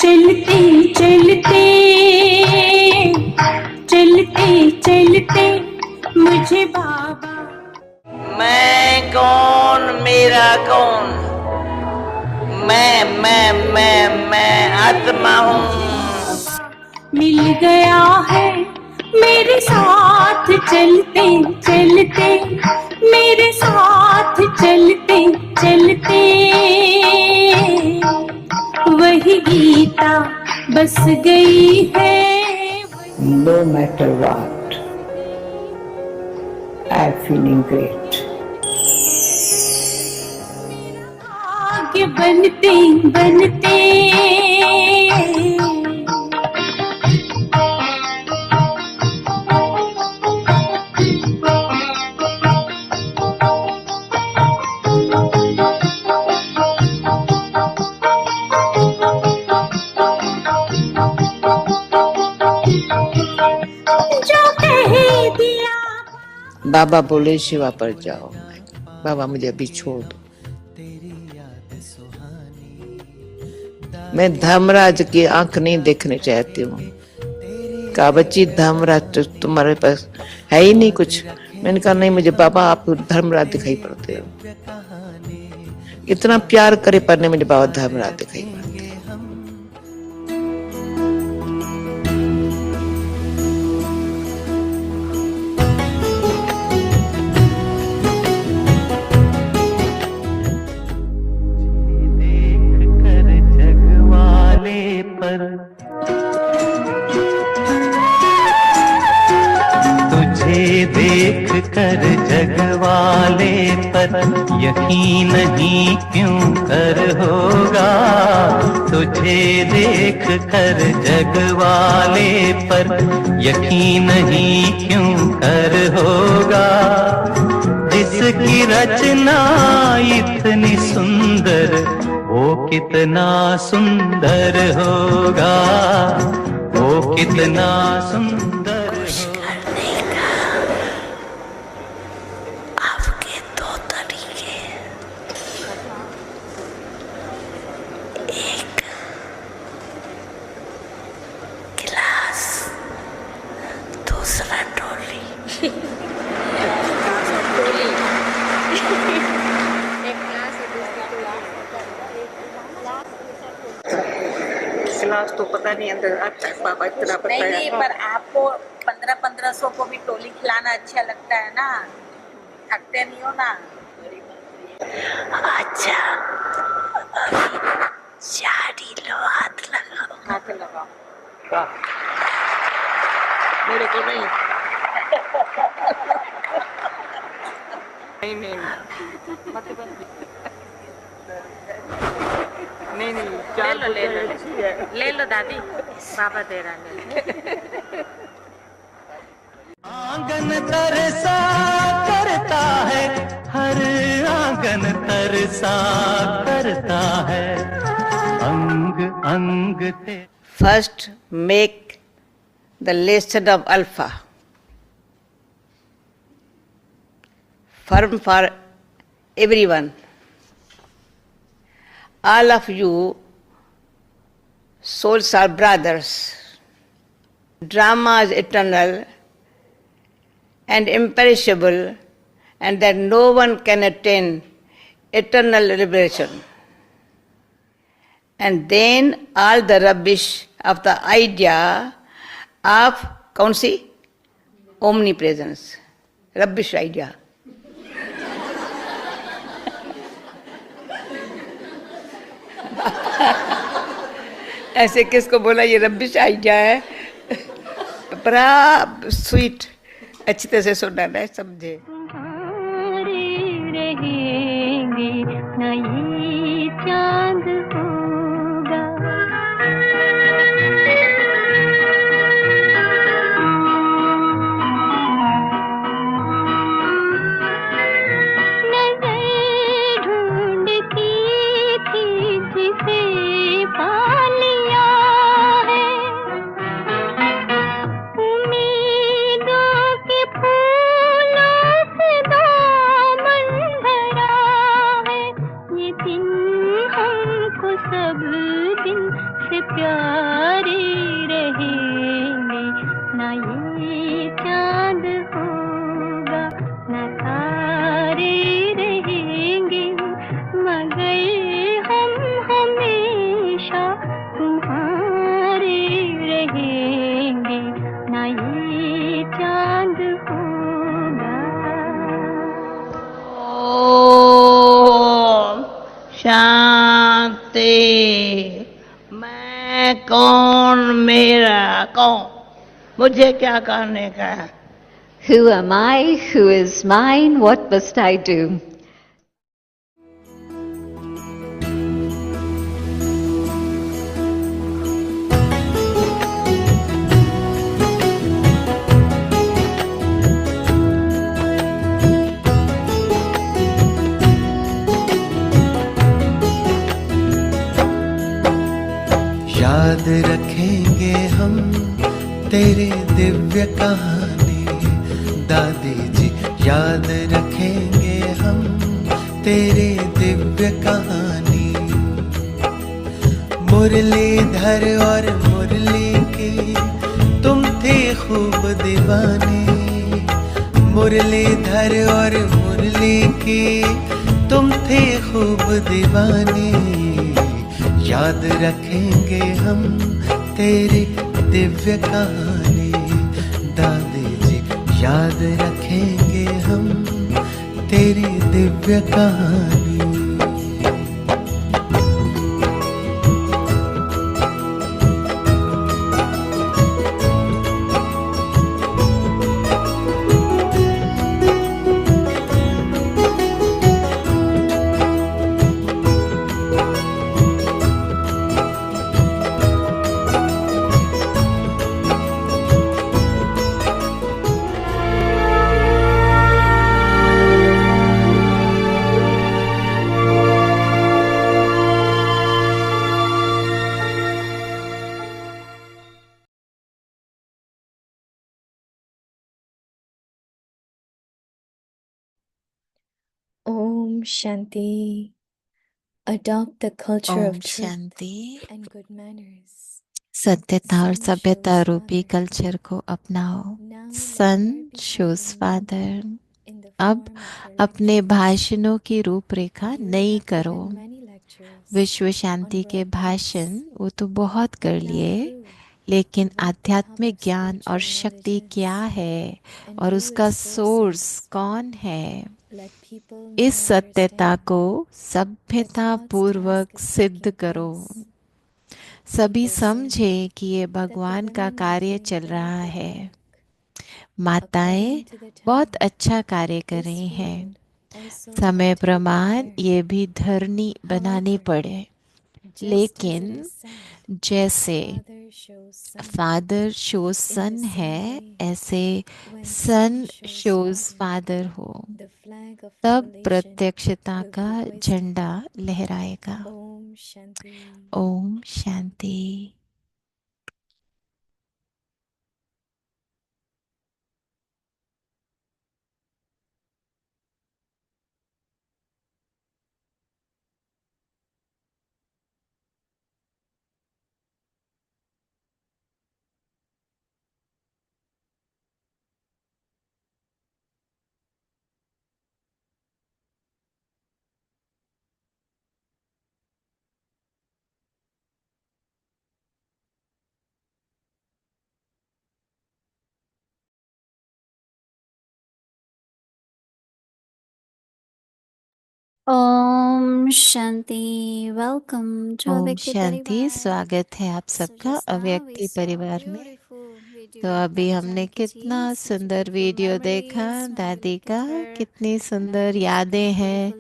चलते चलते चलते चलते मुझे बाबा। मैं कौन, मेरा कौन, मैं आत्मा हूँ। मिल गया है मेरे साथ चलते चलते, मेरे साथ चलते चलते, वही गीता बस गई है। No matter what, I'm feeling great. आगे बनते बनते बाबा बोले शिवा पर जाओ। बाबा मुझे अभी छोड़ दो। मैं धर्मराज की आंख नहीं देखने चाहती हूँ। कहा बच्ची धर्मराज तो तुम्हारे पास है ही नहीं कुछ। मैंने कहा नहीं मुझे बाबा आप धर्मराज दिखाई पड़ते हो। इतना प्यार करे पर नहीं मुझे बाबा धर्मराज दिखाई पड़ते। तुझे देख कर जग वाले पर यकीन नहीं क्यों कर होगा। तुझे देख कर जग वाले पर यकीन नहीं क्यों कर होगा। जिसकी रचना इतनी सुंदर वो कितना सुंदर होगा, वो कितना सुंदर। आपके दो तरीके, एक गिलास, दूसरा टोली। क्लास तो पता नहीं अंदर आता है पापा इतना पता है। नहीं पर आपको 1500 को भी टोली खिलाना अच्छा लगता है ना, थकते नहीं हो ना। अच्छा चारी लो, हाथ लगाओ। हाथ लगाओ। वाह मेरे को नहीं। नहीं नहीं नहीं नहीं ले लो दादी, बाबा दे रहा है। आंगन तरसा करता है, हर आंगन तरसा करता है, अंग अंग ते। First make the lesson of Alpha firm for everyone. All of you souls are brothers. Drama is eternal and imperishable, and that no one can attain eternal liberation. And then all the rubbish of the idea of, kaun si? Omnipresence. Rubbish idea. ऐसे किसको बोला ये rubbish idea है? बड़ा sweet, अच्छी तरह से सुनना है, समझे। रहेंगे नई चांद होगा। नजर ढूंढती थी जिसे पा लिया है, उम्मीदों के फूलों से दामन भरा है। ये दिन हम शांति। मैं कौन, मेरा कौन, मुझे क्या करने का है? Who am I? Who is mine? What must I do? याद रखेंगे हम तेरी दिव्य कहानी दादी जी, याद रखेंगे हम तेरी दिव्य कहानी। मुरलीधर और मुरली की तुम थे खूब दीवानी, मुरलीधर और मुरली की तुम थे खूब दीवानी। याद रखेंगे हम तेरी दिव्य कहानी दादी जी, याद रखेंगे हम तेरी दिव्य कहानी। Om Shanti. Adopt the culture Om of truth Shanti. and good manners. सत्यता और सभ्यता रूपी कल्चर को अपनाओ। Now son never be shows silent father. in the अब form of your अपने lectures. भाषणों की रूपरेखा You नई have करो। given many lectures विश्व on शांति के world भाषण peace. वो तो बहुत कर Now लिए, prove लेकिन what the hub आध्यात्मिक of ज्ञान और spiritual शक्ति knowledge क्या is है and और who उसका its source सोर्स is. कौन है, Let people इस know and सत्यता understand को that सभ्यता God's पूर्वक task is सिद्ध taking करो। place. सभी People समझे say कि ये that the भगवान का women are कार्य doing चल very रहा good है। work. माताएं According to the बहुत time, अच्छा कार्य कर this रही हैं। field also समय had to be प्रमाण prepared. ये भी धरनी बनानी However, पड़े, just as it लेकिन is said, जैसे Father shows son. Father shows In the son same है, way, ऐसे when son son shows shows father, father हो, the flag of तब revelation प्रत्यक्षता will का be hoisted. झंडा लहराएगा। Om Shanti. Om Shanti. Om Shanti. Welcome to Om अव्यक्ति शांति। परिवार। स्वागत है आप सबका अव्यक्ति परिवार में। तो अभी हमने कितना सुंदर वीडियो देखा दादी का, कितनी सुंदर यादें हैं।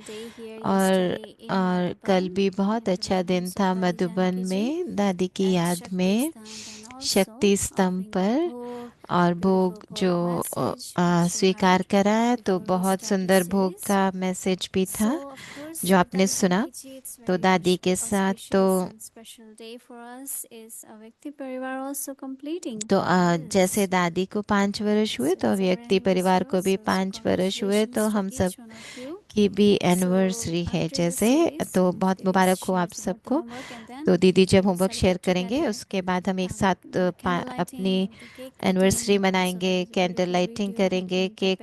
और कल भी बहुत अच्छा दिन था मधुबन में दादी की याद में, शक्ति स्तंभ पर, और भोग जो स्वीकार करा है, तो बहुत सुंदर भोग का मैसेज भी था जो आपने सुना। तो दादी के साथ तो जैसे दादी को 5 वर्ष हुए तो व्यक्ति परिवार को भी 5 वर्ष हुए, तो हम सब की भी एनिवर्सरी है जैसे। तो बहुत मुबारक हो आप सबको। तो दीदी जब होमवर्क शेयर करेंगे उसके बाद हम एक साथ अपनी एनिवर्सरी मनाएंगे, कैंडल लाइटिंग करेंगे, केक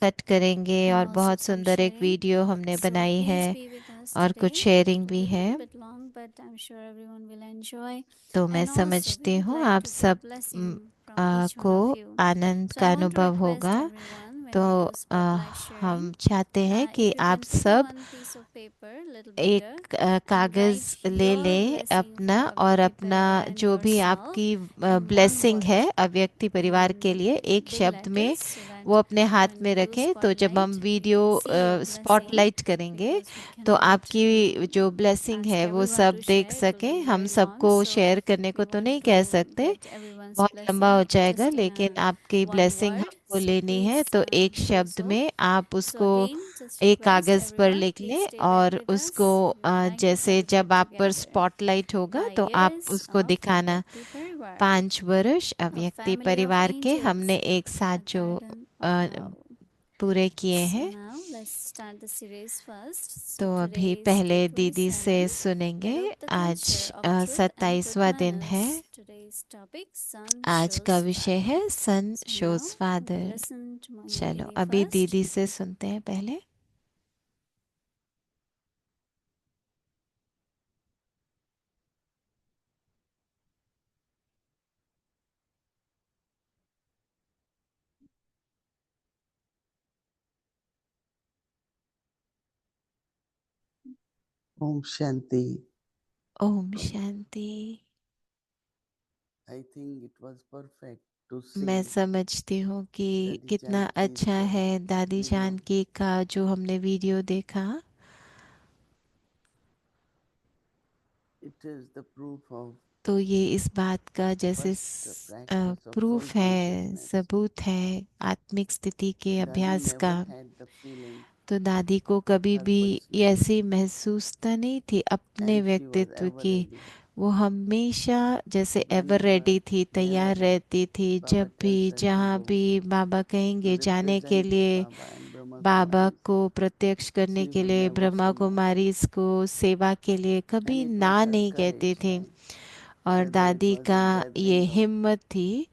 कट करेंगे, और बहुत सुंदर एक वीडियो हमने बनाई है और कुछ शेयरिंग भी है। तो मैं समझती हूँ आप सब को आनंद का अनुभव होगा। तो हम चाहते हैं कि आप सब एक कागज ले लें अपना, और अपना जो भी आपकी ब्लेसिंग है अव्यक्ति परिवार के लिए एक शब्द में वो अपने हाथ में रखें। तो जब हम वीडियो स्पॉटलाइट करेंगे तो आपकी जो ब्लेसिंग है वो सब देख सकें। हम सबको शेयर करने को तो नहीं कह सकते, बहुत लंबा हो जाएगा, लेकिन आपकी ब्लेसिंग हमको लेनी है। तो एक शब्द में आप उसको एक कागज पर लिख लें, और उसको जैसे जब आप पर स्पॉटलाइट होगा तो आप उसको दिखाना। 5 वर्ष अव्यक्ति परिवार के हमने एक साथ जो पूरे किए हैं। तो अभी पहले दीदी से सुनेंगे। आज 27वां दिन है। आज का विषय है सन शोज फादर। चलो अभी दीदी से सुनते हैं पहले। Om Shanti. Om Shanti. I think it was perfect to मैं सी समझती हूँ कि दादी कितना जानकी अच्छा है दादी वीडियो। जानकी का जो हमने वीडियो देखा। It is the proof of तो ये इस बात का जैसे first practice of soul proof है, कॉन्शियसनेस। सबूत है आत्मिक स्थिति के दादी अभ्यास का। नेवर हैड द फीलिंग तो दादी को कभी हर भी पर्सनैलिटी ऐसी महसूसता नहीं थी अपने एंड शी वाज व्यक्तित्व एवर की। रेडी वो हमेशा जैसे एवर whenever रेडी थी, तैयार wherever रहती थी। Baba जब भी tells her to जहाँ go भी बाबा to कहेंगे जाने के represent लिए, Baba and Brahma Baba Kumaris, को प्रत्यक्ष करने she के would लिए, never ब्रह्मा say no. कुमारी को सेवा के लिए And कभी it ना was her नहीं कहती courage, थी। right? और Whether it दादी was का a ये gathering of हिम्मत थी,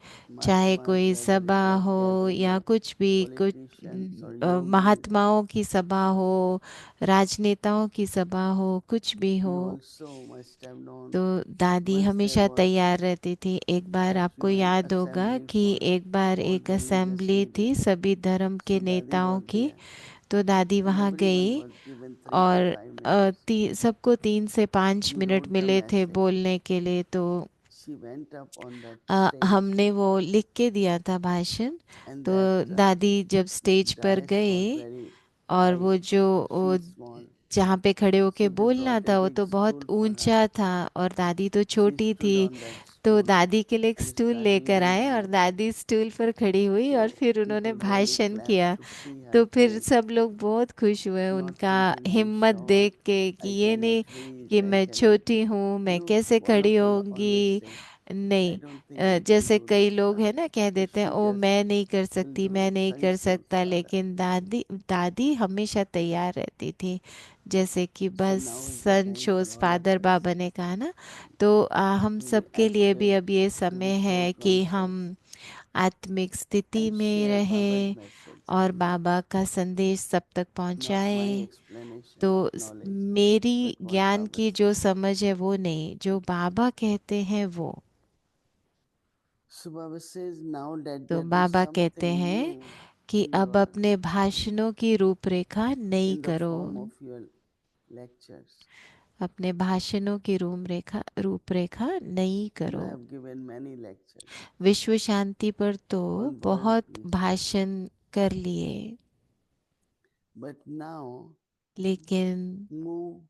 चाहे Mahatmas, कोई whether it सभा was हो gathering या of कुछ भी, कुछ politicians or yogis, महात्माओं की सभा हो, राजनेताओं की सभा हो, कुछ भी हो, you also must have known तो दादी once there हमेशा was तैयार रहती थी। एक बार आपको affluent याद होगा assembly कि for एक बार all एक religious असेंबली थी leaders. सभी धर्म So के Dadi नेताओं was की। there तो दादी and वहाँ everyone गई, was given 3 to और 5 minutes. सबको 3 से 5 He मिनट wrote the मिले थे message. बोलने के लिए। तो She went up on that stage हमने वो लिख के दिया था भाषण। and तो that दादी जब स्टेज पर dais was गई, very और high, वो जो she वो small. जहाँ पे खड़े होके So they बोलना brought a था वो big तो बहुत stool for her. ऊंचा था, और दादी तो She छोटी stood थी। on that तो stool दादी के लिए एक and स्टूल started लेकर आए, और reading. दादी स्टूल पर खड़ी हुई, और So फिर उन्होंने people really भाषण clapped किया। to see her तो फिर courage, सब लोग बहुत खुश हुए not उनका thinking I'm हिम्मत short, देख के कि I ये नहीं cannot reach, कि I मैं cannot. छोटी हूँ, मैं You कैसे all of खड़ी you always होंगी। say, I नहीं, don't think I can जैसे do कई this, लोग हैं Baba. ना, कह So देते हैं she ओ just मैं नहीं कर will सकती, do मैं it. नहीं Sun कर shows सकता। Father. लेकिन दादी दादी हमेशा तैयार रहती थी। जैसे कि So बस now is the son time shows for all of father us Baba ने कहा ना। तो हम to be सबके लिए भी active, अब ये to be समय soul है कि conscious हम आत्मिक स्थिति and में share Baba's रहें, message, और बाबा का संदेश सब तक not my पहुंचाएं। explanation तो of knowledge, मेरी but what ज्ञान Baba की says. जो समझ है वो नहीं, जो बाबा कहते हैं वो। So Baba says now that तो there be बाबा कहते something हैं new कि in अब your अपने भाषणों की रूपरेखा नई in the करो। form of your lectures. अपने भाषणों की रूपरेखा नई You करो। have given many lectures विश्व शांति पर तो on world बहुत peace, भाषण कर लिए, but now लेकिन move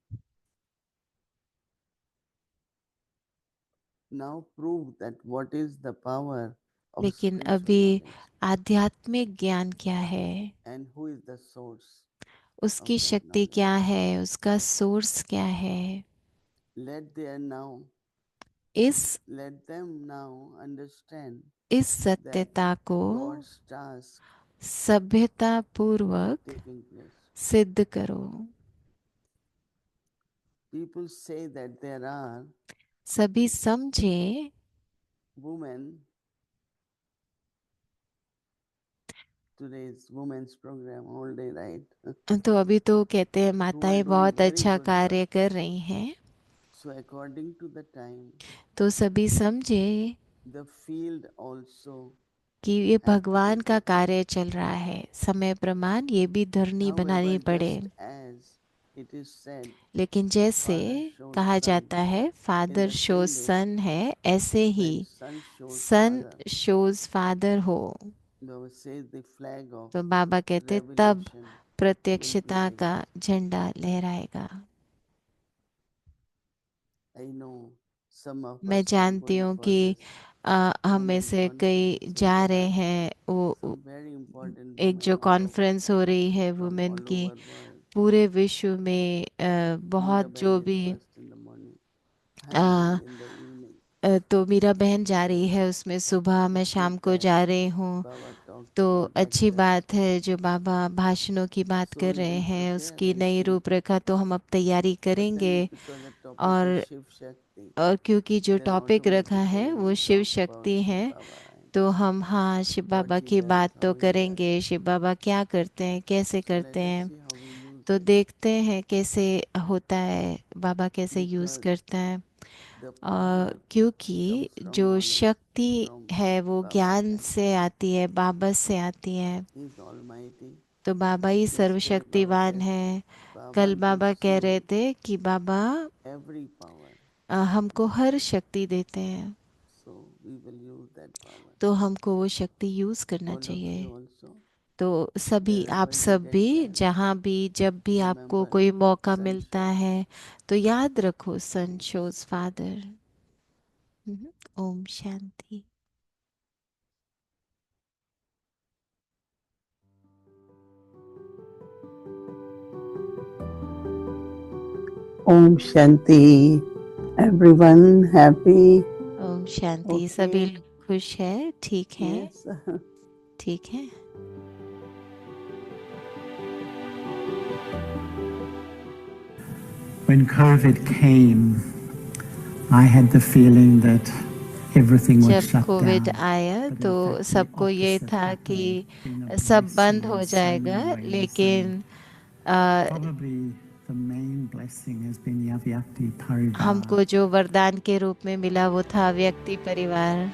now prove that what is the power of लेकिन spiritual अभी knowledge आध्यात्मिक ज्ञान क्या है, and who is the source of उसकी that शक्ति knowledge. क्या है, उसका सोर्स क्या है। Let their now इस let them now understand इस that सत्यता को God's task सभ्यता पूर्वक taking place. सिद्ध करो। People say that there are सभी समझे, women. Today's women's program all day, right? तो अभी तो कहते हैं Who are माताएं doing बहुत very अच्छा good कार्य work. कर रही हैं। So according to the time, तो सभी समझे, the field also कि ये भगवान का कार्य चल रहा है, समय प्रमाण ये भी धरनी बनानी However, पड़े। just as it is said, लेकिन जैसे Father shows कहा son, जाता है in father the shows same way, son है, ऐसे ही when son shows son father, shows father हो, Baba says the flag of तो बाबा कहते तब revelation will be प्रत्यक्षता का raised. झंडा लहराएगा। I know some of मैं us are जानती going हूँ for कि this हम में women से कई conference. जा There रहे are हैं, वो some very important एक जो women कॉन्फ्रेंस हो रही है from वुमेन all की over world. पूरे विश्व में, बहुत जो Mirabai is भी first in the morning. I am going in the evening. तो मेरा बहन जा रही है उसमें, सुबह मैं It's शाम good को that जा रही हूँ। Baba talks तो about अच्छी lectures. बात है जो बाबा भाषणों की बात So कर we रहे will हैं, prepare उसकी and नई see. रूपरेखा तो हम अब तैयारी But then करेंगे। because the topic और is Shiv Shakti, क्योंकि जो then टॉपिक रखा है automatically वो we शिव talk about शक्ति Shiv है, Baba and तो हम हाँ शिव what बाबा he की does, बात how तो he करेंगे, does. शिव बाबा क्या करते हैं, कैसे So करते let us हैं। see how we use तो it. देखते हैं कैसे होता है, बाबा कैसे यूज़ Because करते हैं। the power क्योंकि comes from जो knowledge, शक्ति from है वो Baba's ज्ञान hand. से आती है, बाबा से आती है। He is almighty. तो बाबा ही Yesterday Baba सर्वशक्तिवान said, है। Baba कल बाबा gives कह you रहे थे कि बाबा every power. हमको हर शक्ति देते हैं, So we will use that power. तो हमको वो शक्ति यूज़ करना All of चाहिए। you also. तो सभी आप Wherever you सब get भी, chance, जहाँ भी जब भी आपको remember कोई मौका sun मिलता shows. है तो याद रखो सन shows father. Om Shanti. Om Shanti. Everyone happy? Om Shanti. Okay. सभी खुश है, ठीक है, Yes. ठीक है। When COVID came, I had the feeling that everything would जब shut कोविड down. आया But in तो fact, the सबको ये opposite था happened. कि It's been a सब बंद blessing हो in so जाएगा, many ways. लेकिन And probably the main blessing has been the Avyakti Parivar. हमको जो वरदान के रूप में मिला वो था व्यक्ति परिवार।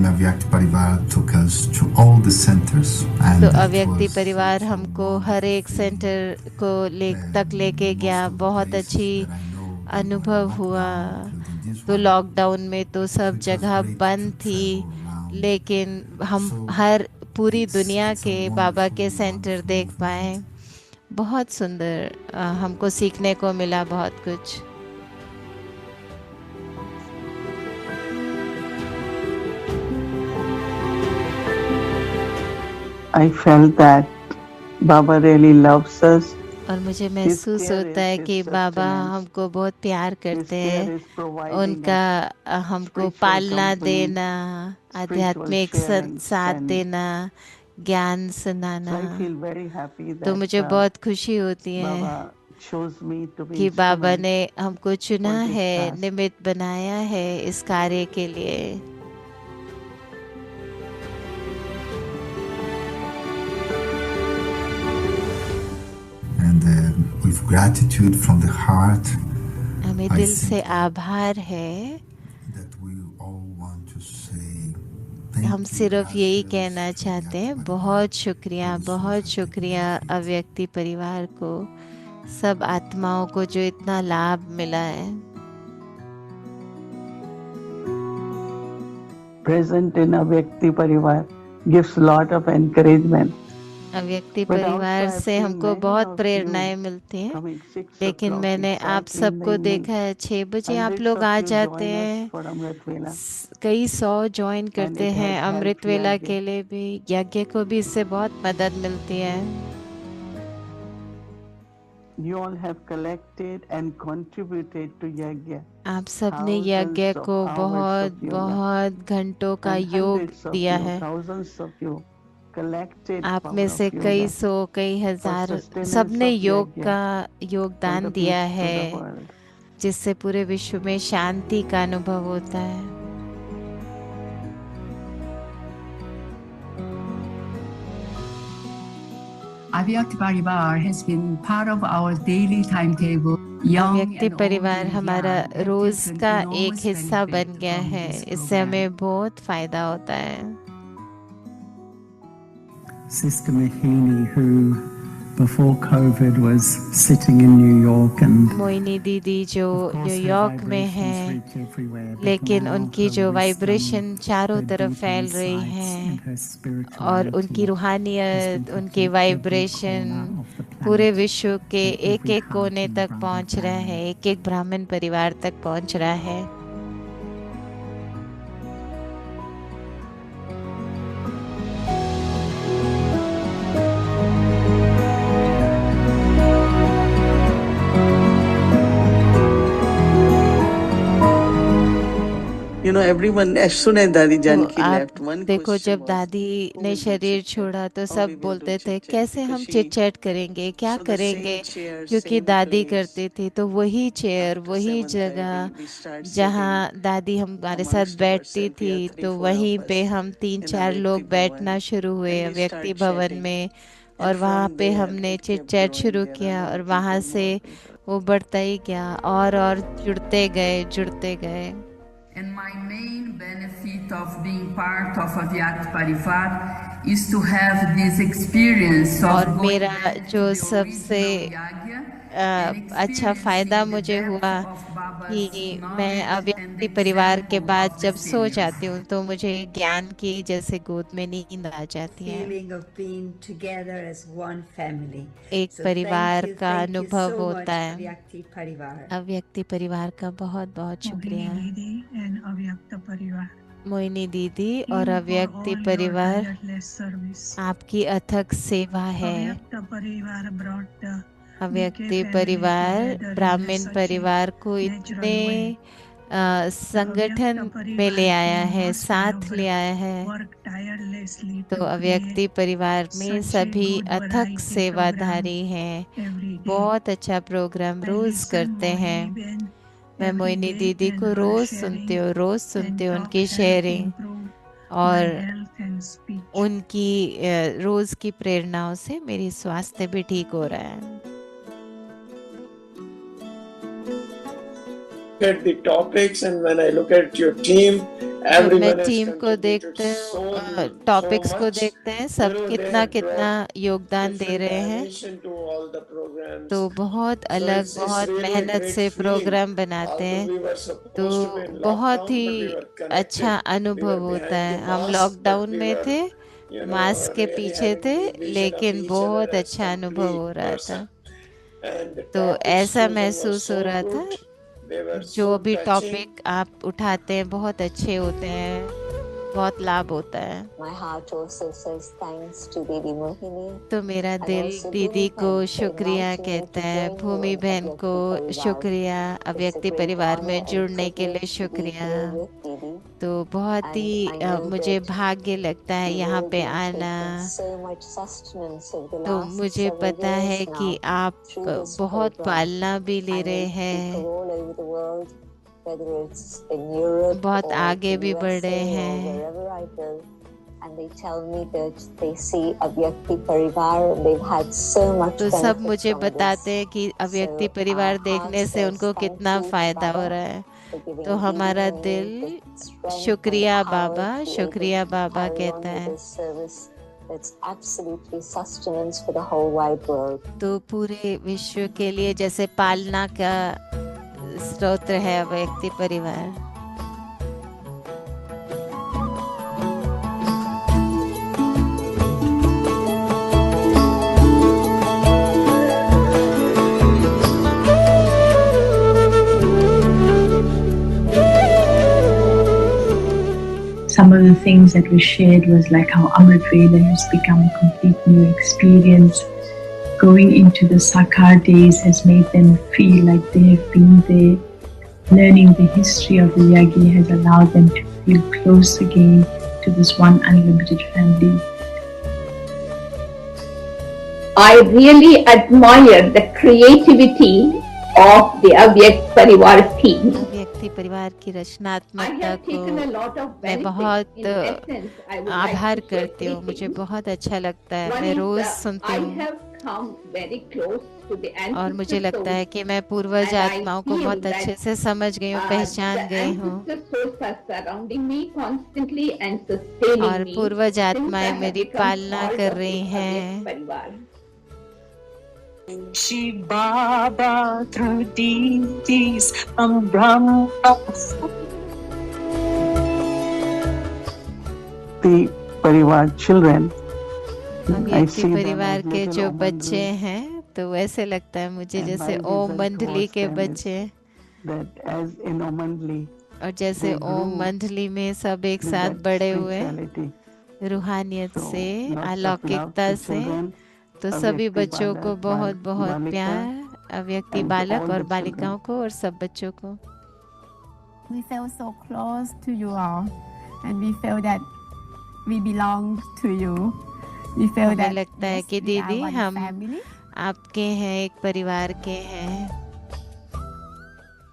Avyakti Parivar took us to all the centers and तो it अव्यक्ति was परिवार so हमको हर एक wonderful सेंटर को feeling. तक लेके Most गया, of the बहुत places अच्छी that I know they were अनुभव locked हुआ। down, including this तो one. लॉकडाउन में तो So सब it was जगह great बंद to थी, travel around. लेकिन हम So हर पूरी दुनिया it's a के बाबा के wonderful, सेंटर wonderful देख पाए। movement. बहुत सुंदर, हमको सीखने को मिला बहुत कुछ। I felt that Baba really loves us. और मुझे His महसूस care होता है is कि his बाबा sustenance. हमको बहुत प्यार His करते care हैं। is providing उनका us हमको spiritual पालना company, देना, spiritual आध्यात्मिक sharing, साथ and देना, ज्ञान so सुनाना। I feel very happy तो that मुझे बहुत खुशी होती है Baba chose me to be कि बाबा instrument ने हमको चुना for this है, task. निमित्त बनाया है इस कार्य के लिए। And with gratitude from the heart, हमें I दिल think से आभार है। that we all want to say हम thank you, सिर्फ यही gracias, कहना चाहते हैं, Avyakti बहुत Parivar, शुक्रिया, to the बहुत Shivashakti शुक्रिया benefits. अव्यक्ति परिवार को, सब आत्माओं को जो इतना लाभ मिला है। present in Avyakti Parivar gives lot of encouragement. अव्यक्ति But also परिवार I've से seen हमको many बहुत of प्रेरणाएं you मिलती हैं, coming 6 लेकिन o'clock मैंने आप exactly in the सबको evening. देखा है 6 बजे आप Hundreds लोग of आ you जाते join us हैं, for Amrit Vela. कई 100 ज्वाइन And करते it हैं has helped अमृत वेला Yajna. के लिए भी। यज्ञ को भी इससे बहुत मदद मिलती है। You all have collected and contributed to Yajna. आप सबने यज्ञ Thousands of को hours बहुत of yoga. बहुत घंटों का And योग hundreds of दिया you, है। thousands of you collected आप power में of से कई yoga सौ, कई for हजार sustenance सबने of योग Yajna का and योगदान the दिया peace to है, the world. जिससे पूरे विश्व में शांति का अनुभव होता है। Avyakti Parivar has been part of our daily timetable अव्यक्ति परिवार हमारा रोज का एक हिस्सा बन गया है, इससे हमें बहुत फायदा होता है। Sister Mahini, who before COVID was sitting in New York and Moini दीदी जो न्यूयॉर्क में है, लेकिन उनकी जो वाइब्रेशन चारों तरफ फैल रही है और उनकी रूहानियत, उनकी वाइब्रेशन पूरे विश्व के एक एक कोने तक पहुंच रहा है, एक एक ब्राह्मण परिवार तक पहुंच रहा है। You know, everyone, as soon as Dadi Janki आप left, one देखो, question जब was, दादी who ने will do शरीर chit-chat? छोड़ा तो How सब we will बोलते do थे chit-chat? कैसे हम Because चिट चैट करेंगे, क्या so the करेंगे, same chair, क्योंकि same दादी place. करती थी। तो वही चेयर, After वही 7:30, जगह we start जहाँ sitting दादी हमारे साथ amongst बैठती ourselves. We थी, are 3-4 तो of वहीं पे us हम तीन in चार Avyakti लोग Bhavan, बैठना शुरू हुए and we अव्यक्ति start भवन chatting. में, And और वहाँ from पे there, हमने it chit kept chat growing. शुरू There are किया more और वहाँ people, से more people. वो बढ़ता ही गया और जुड़ते गए, जुड़ते गए। And my main benefit of being part of Avyakti Parivar is to have this experience of और going मेरा back to जो the सबसे original Yagya and अच्छा फायदा experiencing the मुझे हुआ depth of Baba's कि मैं knowledge and अव्यक्ति the परिवार के example बाद of जब the सो seniors. जाती हूँ तो मुझे ज्ञान की जैसे गोद में नींद आ जाती है। feeling of being together as one family. एक So परिवार का thank you अनुभव so होता much, है। Avyakti Parivar. अव्यक्ति परिवार का बहुत बहुत शुक्रिया। मोहिनी दीदी और अव्यक्ति परिवार, आपकी अथक सेवा है। अव्यक्ति परिवार ब्राह्मण परिवार को इतने संगठन में ले आया है, साथ ले आया है। तो अव्यक्ति परिवार में सभी अथक सेवाधारी हैं, बहुत अच्छा प्रोग्राम रोज करते हैं। मैं मोहिनी दीदी को रोज सुनती हूँ उनकी शेयरिंग और उनकी रोज की प्रेरणाओं से मेरी स्वास्थ्य भी ठीक हो रहा है। At the topics and when I look at your team, जब मैं टीम को देखते हैं, टॉपिक्स को देखते हैं, सब कितना कितना योगदान दे रहे हैं, तो बहुत अलग, बहुत मेहनत से प्रोग्राम बनाते हैं, तो बहुत ही अच्छा अनुभव होता है। हम लॉकडाउन में थे, मास्क के पीछे थे, लेकिन बहुत अच्छा अनुभव हो रहा था। तो ऐसा महसूस हो रहा था, जो भी टॉपिक आप उठाते हैं बहुत अच्छे होते हैं, बहुत लाभ होता है। तो मेरा दिल दीदी को शुक्रिया कहता है, भूमि बहन को शुक्रिया, अव्यक्ति परिवार में जुड़ने के लिए शुक्रिया। तो बहुत ही मुझे भाग्य लगता है यहाँ पे आना। तो मुझे पता है कि आप बहुत पालना भी ले रहे हैं, बहुत आगे भी बढ़ रहे हैं। तो सब मुझे बताते हैं कि अव्यक्ति परिवार देखने से उनको कितना फायदा हो रहा है। तो हमारा दिल शुक्रिया बाबा कहता है। तो पूरे विश्व के लिए जैसे पालना का स्रोत है अव्यक्ति परिवार। Some of the things that were shared was like how Amrit Veda has become a complete new experience. Going into the Sakar days has made them feel like they have been there. Learning the history of the Yagi has allowed them to feel close again to this one unlimited family. I really admire the creativity of the Avyakt Parivar team. अव्यक्ति परिवार की रचनात्मकता को मैं बहुत आभार करती हूँ, मुझे बहुत अच्छा लगता है, मैं रोज सुनती हूँ। come very close to the और मुझे ancestor लगता है souls, कि मैं पूर्वज and I आत्माओं को feel बहुत अच्छे that से समझ गई हूँ, पहचान the गई हूँ, ancestor souls are surrounding me constantly and sustaining और me पूर्वज since I आत्माएं have मेरी become पालना part कर of रही this हैं। Avyakt Parivar. Shiv Baba through deities from Brahma. The Parivar children, I अव्यक्ति see them परिवार as के little जो Om बच्चे Mandali, हैं तो वैसे लगता है मुझे and जैसे my ओम result मंडली towards के them is बच्चे, that as in Om Mandali और जैसे they ओम grew मंडली में सब एक with साथ that बड़े हुए spirituality. रूहानियत So से, lots of love अलौकिकता to से, children, तो सभी Avyakti बच्चों को Balak, बहुत बहुत Balika, प्यार, अव्यक्ति and to बालक all और the बालिकाओं children. को और सब बच्चों को। We felt so close to you all, and we felt that we belong to you. We felt हमें that लगता है yes, कि we are दीदी one हम family. आपके हैं, एक परिवार के हैं।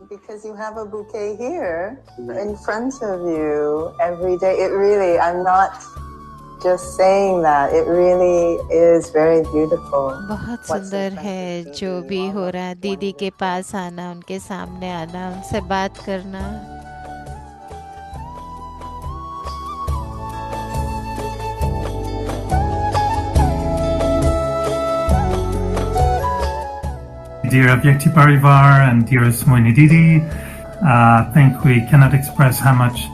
Because you have a bouquet here in front of you every day. It really, I'm not just saying that. It really is very beautiful. बहुत सुंदर है जो भी हो रहा है, दीदी के पास आना, उनके सामने आना, उनसे बात करना। Dear Avyakti Parivar and dearest Moini Didi, I think we cannot express how much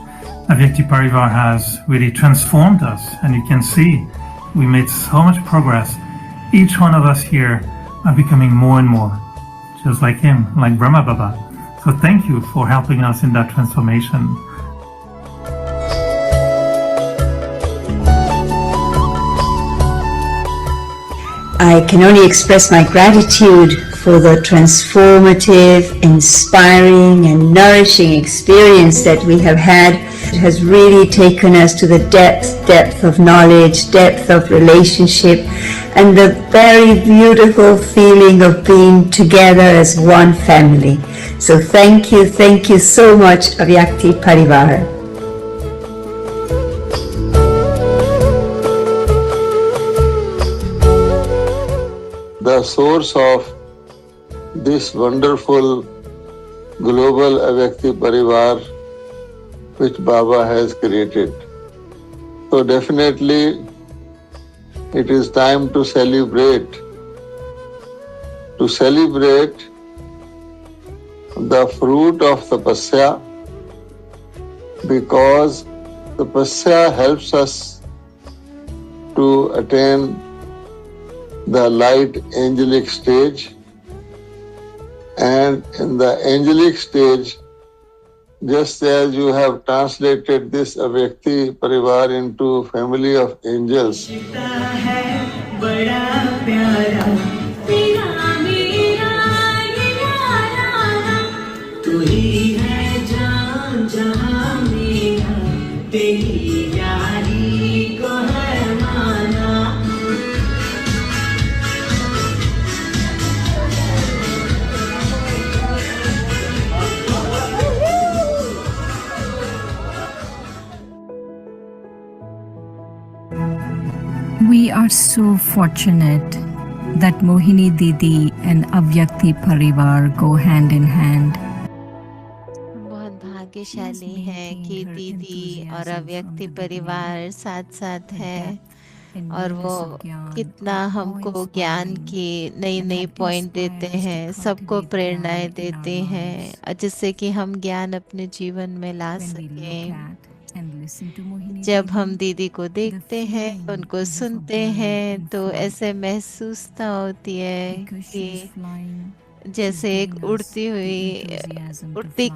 Avyakti Parivar has really transformed us. And you can see we made so much progress. Each one of us here are becoming more and more, just like him, like Brahma Baba. So thank you for helping us in that transformation. I can only express my gratitude for the transformative, inspiring, and nourishing experience that we have had. It has really taken us to the depth of knowledge, depth of relationship, and the very beautiful feeling of being together as one family. So thank you so much, Avyakti Parivar. The source of this wonderful global Avyakti Parivar which Baba has created. So definitely it is time to celebrate the fruit of tapasya, because tapasya helps us to attain the light angelic stage, and in the angelic stage, just as you have translated this Avyakti Parivar into family of angels, We are so fortunate that Mohini Didi and Avyakti Parivar go hand in hand. बहुत भाग्यशाली हैं कि दीदी और अव्यक्ति परिवार साथ साथ हैं, और वो कितना हमको ज्ञान की नई नई पॉइंट देते हैं, सबको प्रेरणाएं देते हैं, जिससे कि हम ज्ञान अपने जीवन में ला सकें। जब हम दीदी को देखते हैं, उनको सुनते हैं, तो ऐसे महसूसता होती है कि जैसे एक उड़ती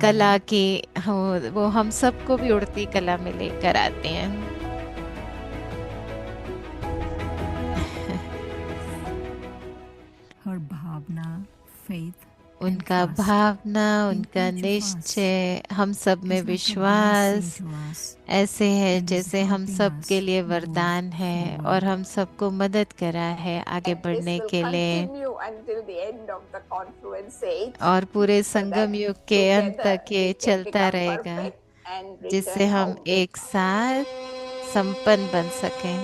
कला की वो हम सबको भी उड़ती कला में लेकर आते हैं। Her bhavna, faith, उनका भावना, उनका निश्चय, हम सब में विश्वास ऐसे है जैसे हम सब के लिए वरदान है, और हम सबको मदद करा है आगे बढ़ने के लिए, और पूरे संगम युग के अंत तक ये चलता रहेगा, जिससे हम एक साथ संपन्न बन सकें।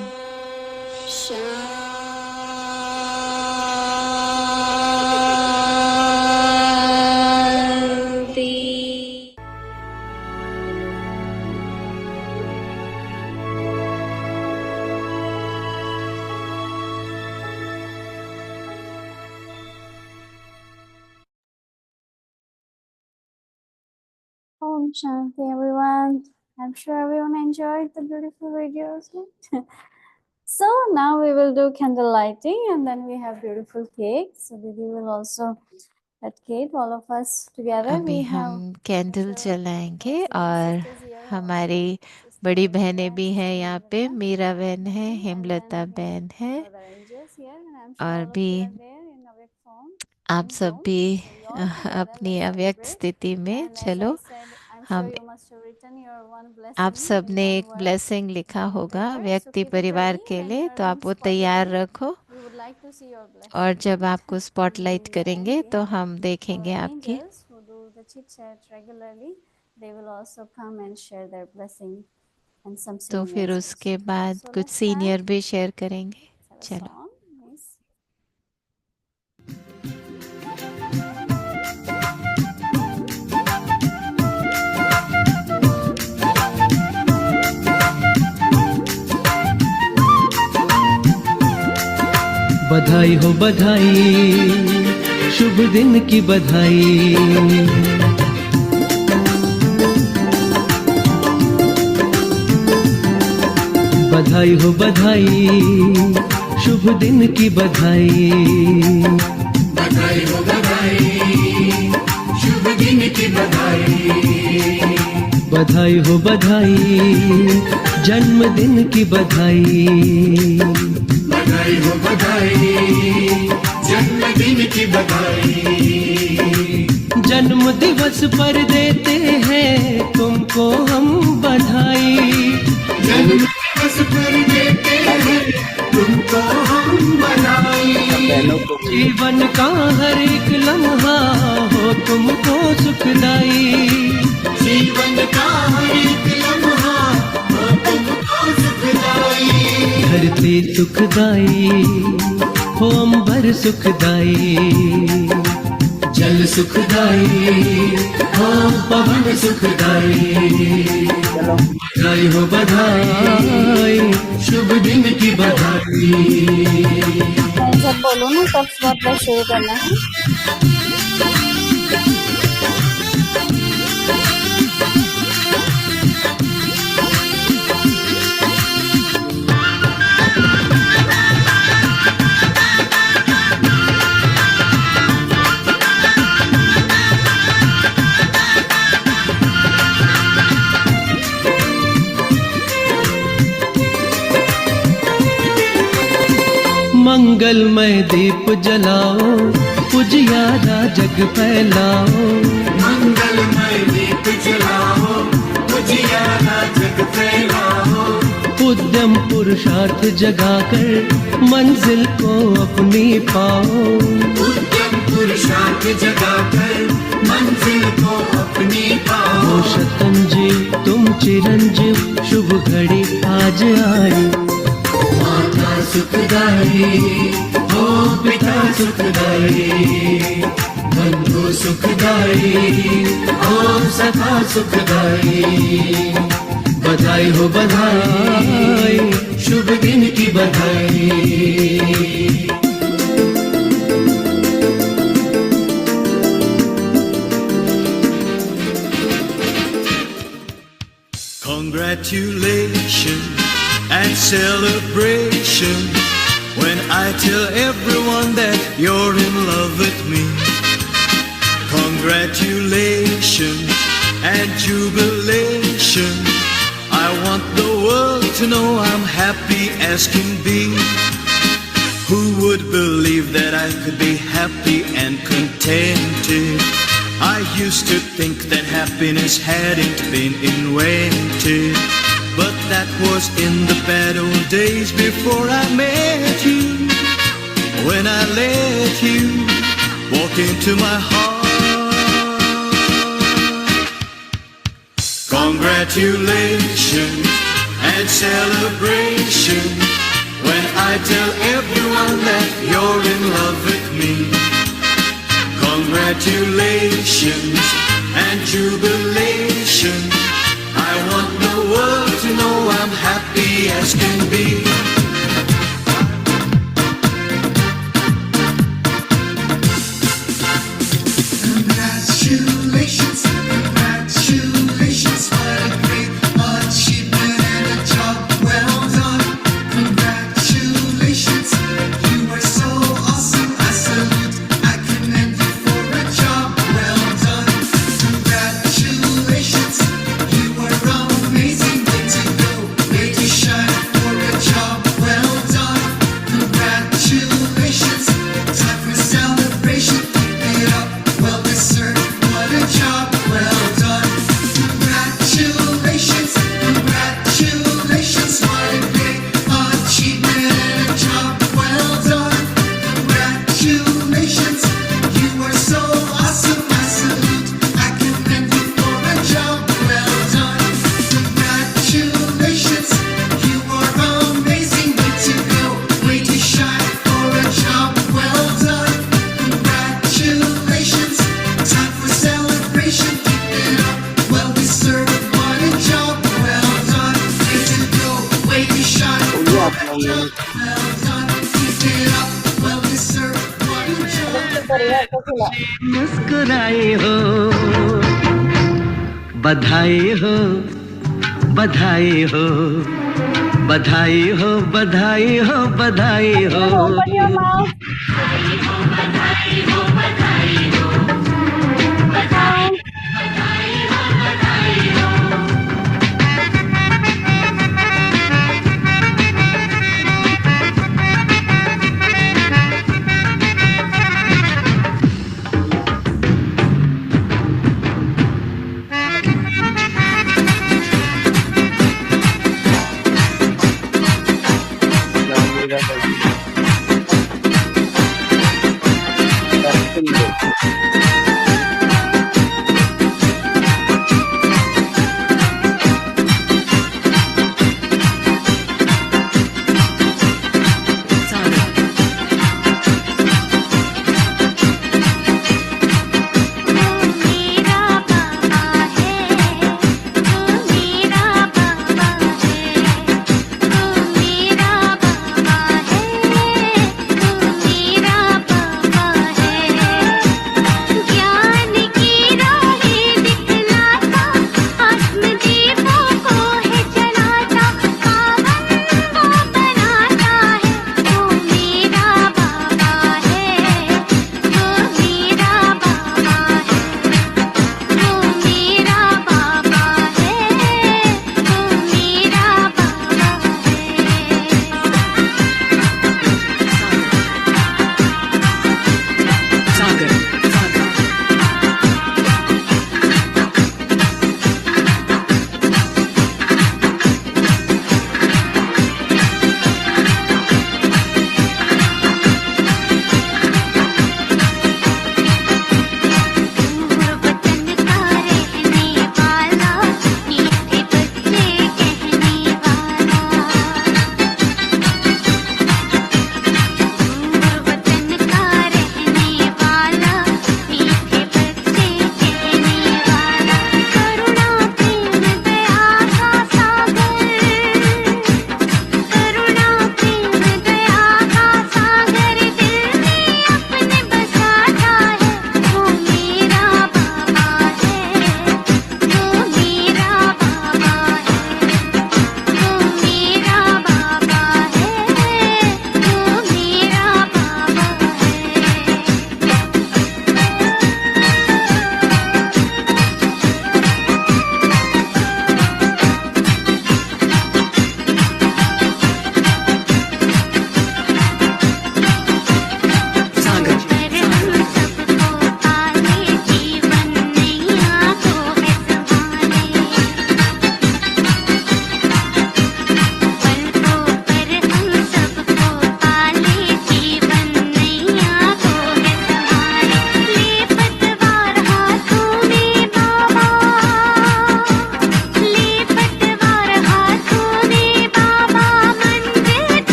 Om Shanti, everyone. I'm sure everyone enjoyed the beautiful videos. So now we will do candle lighting, and then we have beautiful cake. So Didi will also cut cake. All of us together. अभी We have हम candle जलाएंगे और हमारी बड़ी बहनें भी हैं यहाँ पे, मीरा बहन है, हेमलता बहन है, और भी आप सब भी अपनी अव्यक्त स्थिति में। चलो हम आप सब ने एक ब्लेसिंग लिखा होगा व्यक्ति परिवार के लिए, तो आप वो तैयार रखो, और जब आपको स्पॉटलाइट करेंगे तो हम देखेंगे आपकी। तो फिर उसके बाद कुछ सीनियर भी शेयर करेंगे। चलो बधाई हो बधाई, शुभ दिन की बधाई। बधाई हो बधाई, शुभ दिन की बधाई। बधाई हो बधाई, शुभ दिन की बधाई। बधाई हो बधाई, जन्मदिन की बधाई। बधाई हो बधाई, जन्मदिन की बधाई। जन्म दिवस पर देते हैं तुमको हम बधाई। जन्म दिवस पर देते हैं तुमको हम बधाई। जीवन का हर एक लम्हा हो तुमको सुखदाई। जीवन का हर एक लम्हा हो तुमको सुखदाई। धरती सुखदाई हो अंबर सुखदाई। जल सुखदाई हो पवन सुखदाई। बधाई हो बधाई, शुभ दिन की बधाई। जब बोलो ना तब स्पॉटलाइट शुरू करना है। मंगलमय दीप जलाओ, उजियारा जग फैलाओ। मंगलमय दीप जलाओ, उजियारा जग फैलाओ। उद्यम पुरुषार्थ जगाकर मंजिल को अपनी पाओ। उद्यम पुरुषार्थ जगाकर मंजिल को अपनी पाओ। हो शतंजीव तुम चिरंजीव, शुभ घड़ी आज आई। माता सुखदाई हो पिता सुखदाई। बंधु सुखदाई हो सखा सुखदाई। बधाई हो बधाई, शुभ दिन की बधाई। Congratulations and celebration when I tell everyone that you're in love with me. Congratulations and jubilation. I want the world to know I'm happy as can be. Who would believe that I could be happy and contented? I used to think that happiness hadn't been invented, but that was in the bad old days before I met you. When I let you walk into my heart. Congratulations and celebration when I tell everyone that you're in love with me. Congratulations and jubilation. I want the world to know I'm happy as can be. Congratulations, congratulations. मुस्कुराए हो, बधाई हो, बधाई हो, बधाई हो, बधाई हो, बधाई हो।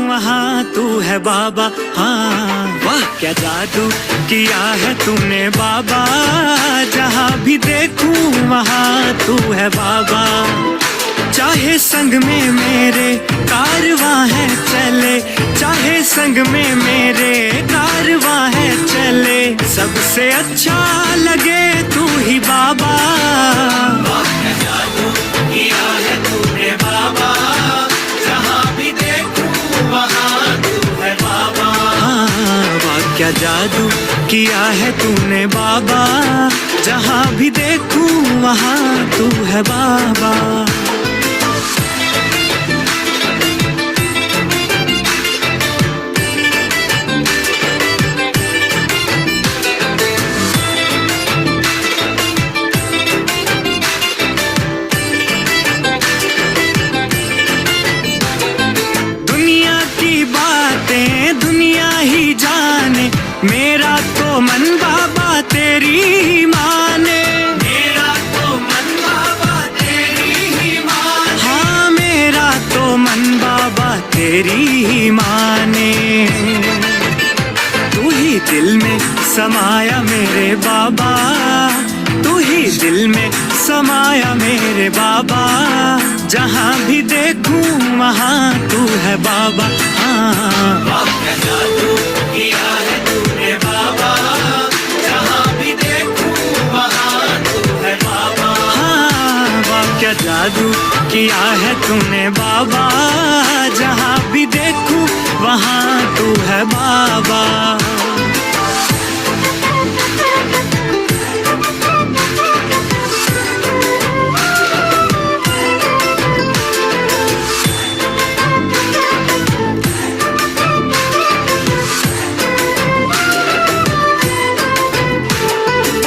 वहाँ तू है बाबा। हाँ वाह क्या जादू किया है तूने बाबा, जहाँ भी देखूं वहाँ तू है बाबा। चाहे संग में मेरे कारवां है चले, चाहे संग में मेरे कारवां है चले, सबसे अच्छा लगे तू ही बाबा। वाह क्या जादू किया है तूने बाबा, जहाँ भी देखूं वहाँ तू है बाबा। हाँ वाह क्या जादू किया है तूने बाबा, जहाँ भी देखूं वहाँ तू है बाबा। दुनिया की बातें दुनिया ही जाने, समाया मेरे बाबा, तू ही दिल में समाया मेरे बाबा, जहाँ भी देखूं वहाँ तू है बाबा। हाँ, वाह क्या जादू किया है तूने बाबा, जहाँ भी देखूं वहाँ तू है बाबा। हाँ, वाह क्या जादू किया है तूने बाबा, जहाँ भी देखूं वहाँ तू है बाबा।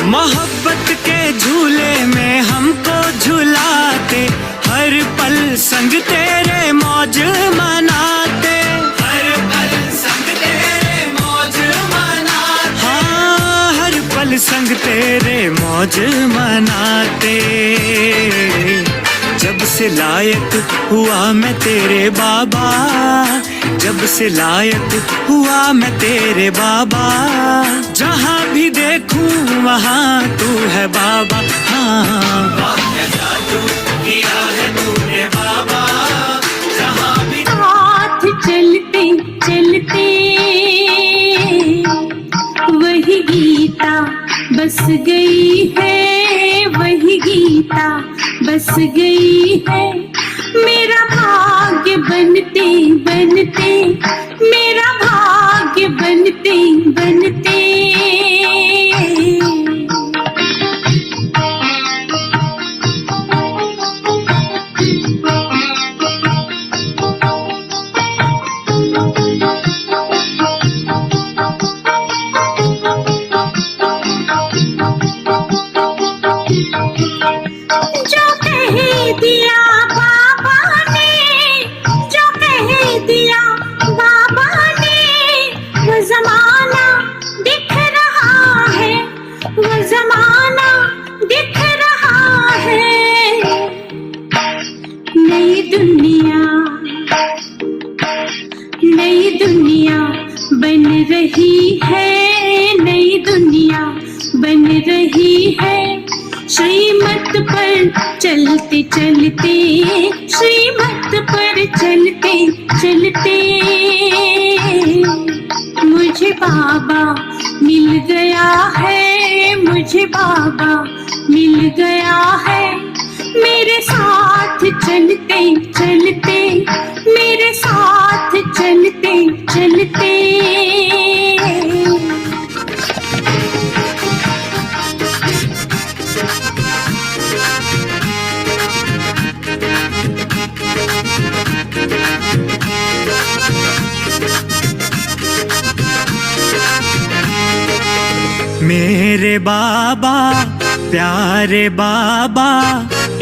मोहब्बत के झूले में हमको झुलाते, हर पल संग तेरे मौज मनाते, हर पल संग तेरे मौज मनाते। हाँ, हर पल संग तेरे मौज मनाते। जब से लायक हुआ मैं तेरे बाबा, जब से लायक हुआ मैं तेरे बाबा, जहाँ भी देखूं वहाँ तू है बाबा। हाँ, वाह क्या जादू किया है तूने बाबा, जहाँ भी साथ चलते चलते वही गीता बस गई है, वही गीता बस गई है। मेरा भाग्य बनते बनते, मेरा भाग्य बनते बनते। जो कह दिया बाबा ने, जो कह दिया बाबा ने, वो जमाना दिख रहा है, वो जमाना दिख रहा है। नई दुनिया, नई दुनिया बन रही है, नई दुनिया बन रही है। श्रीमत पर चलते चलते, श्रीमत पर चलते चलते, मुझे बाबा मिल गया है, मुझे बाबा मिल गया है। मेरे साथ चलते चलते, मेरे साथ चलते चलते। मेरे बाबा प्यारे बाबा,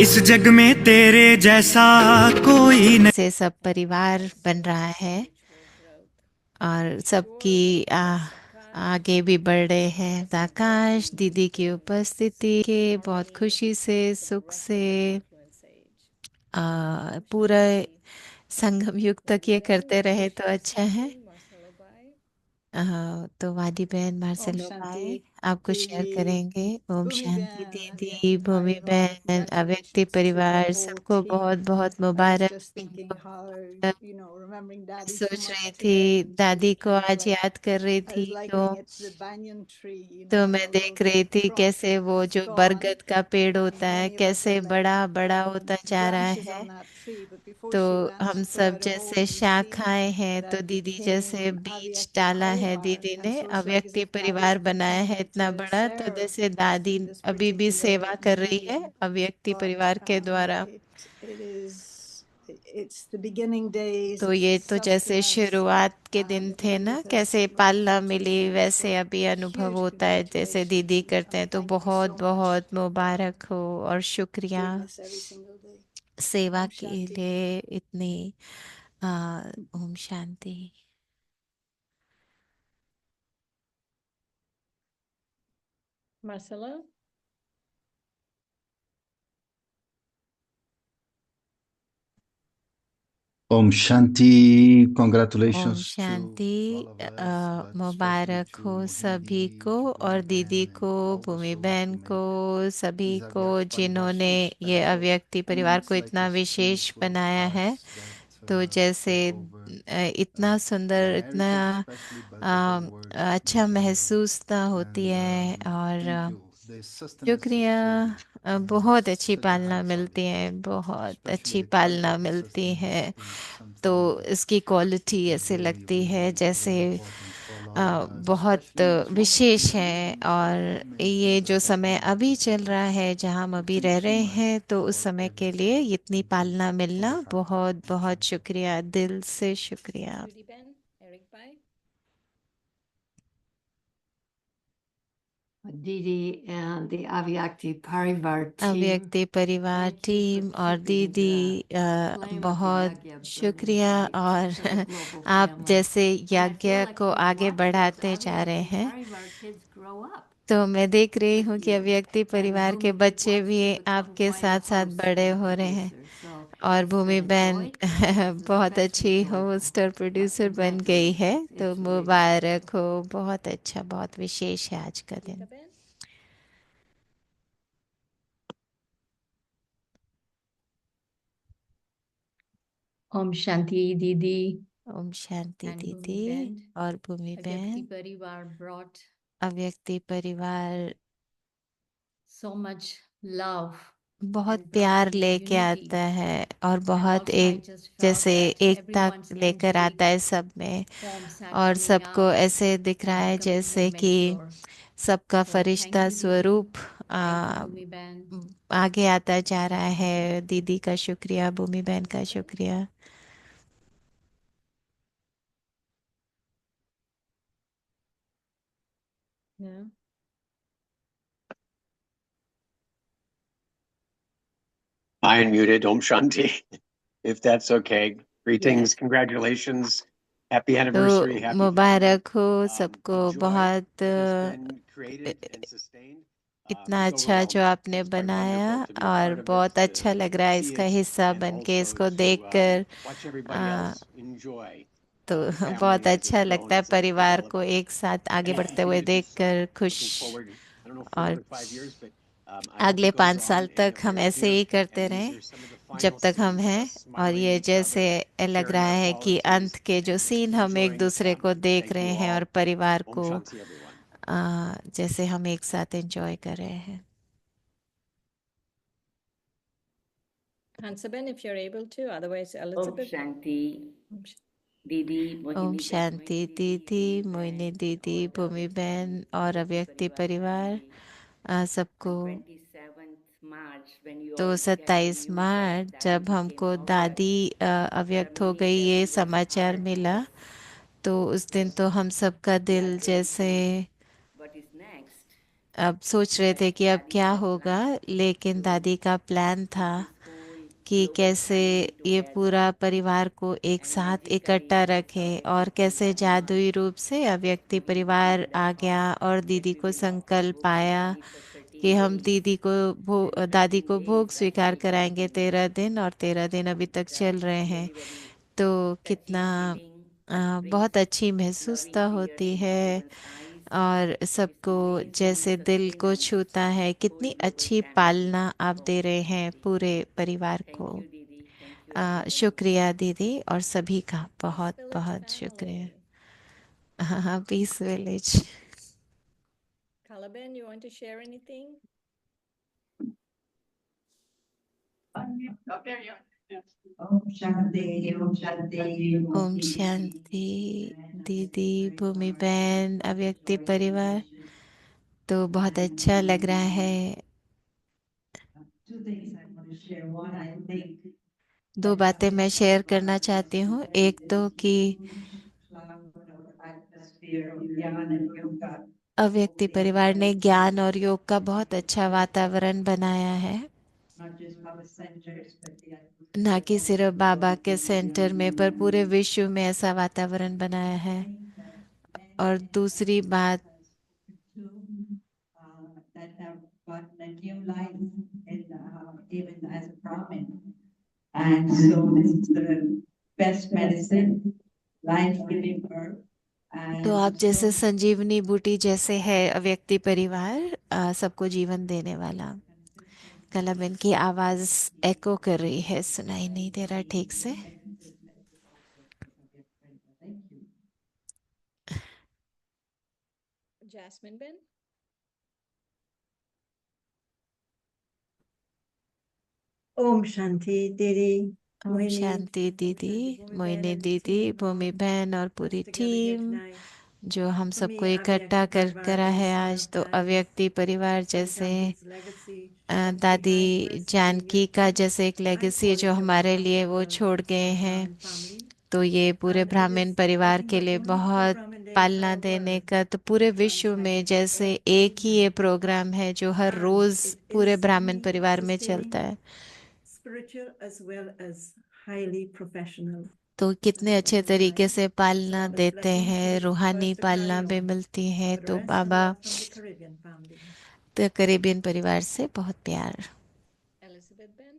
इस जग में तेरे जैसा कोई नहीं। से सब परिवार बन रहा है और सबकी आगे भी बढ़ रहे हैं। आकाश दीदी की उपस्थिति के बहुत खुशी से, सुख से पूरा संगम युग तक ये करते रहे तो अच्छा है। तो वादी बहन मार्सेलो भाई आप कुछ शेयर करेंगे। ओम शांति दीदी, भूमि बहन, अव्यक्ति परिवार, सबको बहुत बहुत मुबारक। सोच रही थी दादी को आज याद कर रही थी तो मैं देख रही थी कैसे वो जो बरगद का पेड़ होता है कैसे बड़ा बड़ा होता जा रहा है। तो हम सब जैसे शाखाएं हैं तो दीदी जैसे बीज डाला है दीदी ने, अव्यक्ति परिवार बनाया है इतना बड़ा। तो जैसे दादी अभी भी सेवा कर रही है अव्यक्ति परिवार के द्वारा। तो ये तो जैसे शुरुआत के दिन थे ना, कैसे पालना मिली वैसे अभी अनुभव होता है जैसे दीदी करते हैं। तो बहुत बहुत मुबारक हो और शुक्रिया सेवा के लिए इतनी। Om Shanti. Marcella? Om Shanti, Om congratulations to Shanti all of us, but especially मुबारक हो to सभी Mohini, को to और Bhumi दीदी Ben, and को all the भूमि souls बहन who को make सभी this को Avyakt Parivar जिन्होंने so ये special. अव्यक्ति परिवार It's को like इतना a wishes stream full of बनाया है hearts that तो जैसे take over इतना the सुंदर इतना heritage, especially, but the whole world in अच्छा general. महसूसता होती And है और thank you. The sustenance is शुक्रिया so good. बहुत अच्छी Such a पालना high मिलती quality. है बहुत Especially अच्छी the पालना quality of the मिलती है sustenance is तो something इसकी क्वालिटी ऐसे very, लगती है very, जैसे very important for a lot of us, बहुत especially in this moment we wishes are है living. और We may feel ये जो that समय oh, अभी चल रहा है जहाँ हम we अभी think रह too रहे हैं much तो उस for समय के everything. लिए इतनी Thank you पालना from मिलना the heart. बहुत Om बहुत Shanti. शुक्रिया दिल से शुक्रिया Didi and the Avyakti Parivar team. अव्यक्ति परिवार टीम और दीदी बहुत शुक्रिया और आप जैसे यज्ञ को आगे बढ़ाते जा रहे हैं तो मैं देख रही हूँ कि अव्यक्ति परिवार के बच्चे भी आपके साथ साथ बड़े हो रहे हैं और भूमि बहन बहुत अच्छी होस्ट और प्रोड्यूसर बन गई है तो मुबारक हो बहुत अच्छा बहुत विशेष है आज का दिन Om Shanti Didi. Om Shanti And Bhumi दीदी Ben. और भूमि Avyakti बहन Parivar brought अव्यक्ति परिवार so much love बहुत and brought प्यार the लेके unity. आता है और बहुत also I एक just felt जैसे that एकता everyone's लेकर angelic आता है सब में forms are और coming सबको out ऐसे दिख रहा and है becoming जैसे more कि mature. सबका So Firishta thank you, Didi. स्वरूप Thank you, Bhumi Ben. आगे आता जा रहा है दीदी का शुक्रिया भूमि बहन का शुक्रिया Yeah. I unmuted Om Shanti, if that's okay. Greetings, Yes. congratulations, happy तो anniversary, happy मुबारक हो सबको बहुत created and sustained. इतना It's अच्छा जो overwhelming. आपने It's quite बनाया wonderful to be a और part of it, बहुत to अच्छा लग रहा है see इसका it, हिस्सा and बन के also इसको to देखकर watch everybody else enjoy तो the बहुत family as अच्छा it's grown, लगता है as it's परिवार developed, को एक साथ आगे and to बढ़ते हुए continue to do so. देखकर खुश Looking forward, I don't know for और another 5 years, but I hope अगले it goes 5 साल on, तक and हम we're ऐसे here, ही करते and these रहें are some of the जब final तक हम scenes of हैं us और smiling ये at each जैसे other, लग sharing रहा our है कि अंत qualities, के जो and सीन हम एक enjoying the दूसरे को family. देख Thank रहे you हैं और all. परिवार Om को Shanti, everyone. जैसे हम एक साथ एंजॉय कर रहे हैं Hansaben, if you're able to, otherwise Om Elizabeth. Shanti Didi, Om Mohini शांति दीदी मोहिनी दीदी भूमि बहन और अव्यक्ति परिवार सबको 27th March when you तो all get the 27 news March that जब Daddy हमको became दादी Avyakt, अव्यक्त हो many गई ये everyone's समाचार heart मिला was तो उस दिन तो हम सबका we दिल are ready जैसे to what is next. अब सोच रहे थे कि अब Daddy क्या had a होगा plan लेकिन दादी का प्लान था this whole कि global कैसे family ये together पूरा परिवार को एक साथ इकट्ठा रखे और कैसे जादुई रूप से अव्यक्ति परिवार आ गया और दीदी को संकल्प आया कि हम दीदी को दादी को भोग स्वीकार कराएंगे 13 दिन और 13 दिन अभी तक चल रहे हैं तो कितना बहुत अच्छी महसूसता होती है और सबको जैसे दिल को छूता है कितनी अच्छी पालना आप दे रहे हैं पूरे परिवार को शुक्रिया दीदी और सभी का बहुत बहुत शुक्रिया हाँ Peace Village Kalaben, you want to share anything? ओम शांति दीदी भूमि बहन अव्यक्ति परिवार तो बहुत अच्छा लग रहा है दो बातें मैं शेयर करना चाहती हूँ एक तो कि अव्यक्ति परिवार ने ज्ञान और योग का बहुत अच्छा वातावरण बनाया है ना कि सिर्फ बाबा के सेंटर में पर पूरे विश्व में ऐसा वातावरण बनाया है और दूसरी बात And so this is the best medicine, life-giving herb. तो आप जैसे संजीवनी बूटी जैसे है अव्यक्ति परिवार, सबको जीवन देने वाला। कलाबेन की आवाज एको कर रही है, सुनाई नहीं दे रहा ठीक से। Jasmine Ben? ओम शांति दीदी, ओम मोहिनी, शांति दीदी, मोहिनी दीदी, भूमि बहन और पूरी टीम जो हम सबको इकट्ठा कर करा है आज। तो अव्यक्ति परिवार जैसे दादी जानकी का जैसे एक लेगेसी जो हमारे लिए वो छोड़ गए हैं, तो ये पूरे ब्राह्मण परिवार के लिए बहुत पालना देने का। तो पूरे विश्व में जैसे एक ही ये प्रोग्राम है जो हर रोज पूरे ब्राह्मण परिवार में चलता है, spiritual as well as highly professional. तो कितने अच्छे तरीके से पालना देते हैं, रूहानी पालना भी मिलती है। तो बाबा तो करीबियन परिवार से बहुत प्यार। Elizabeth Ben?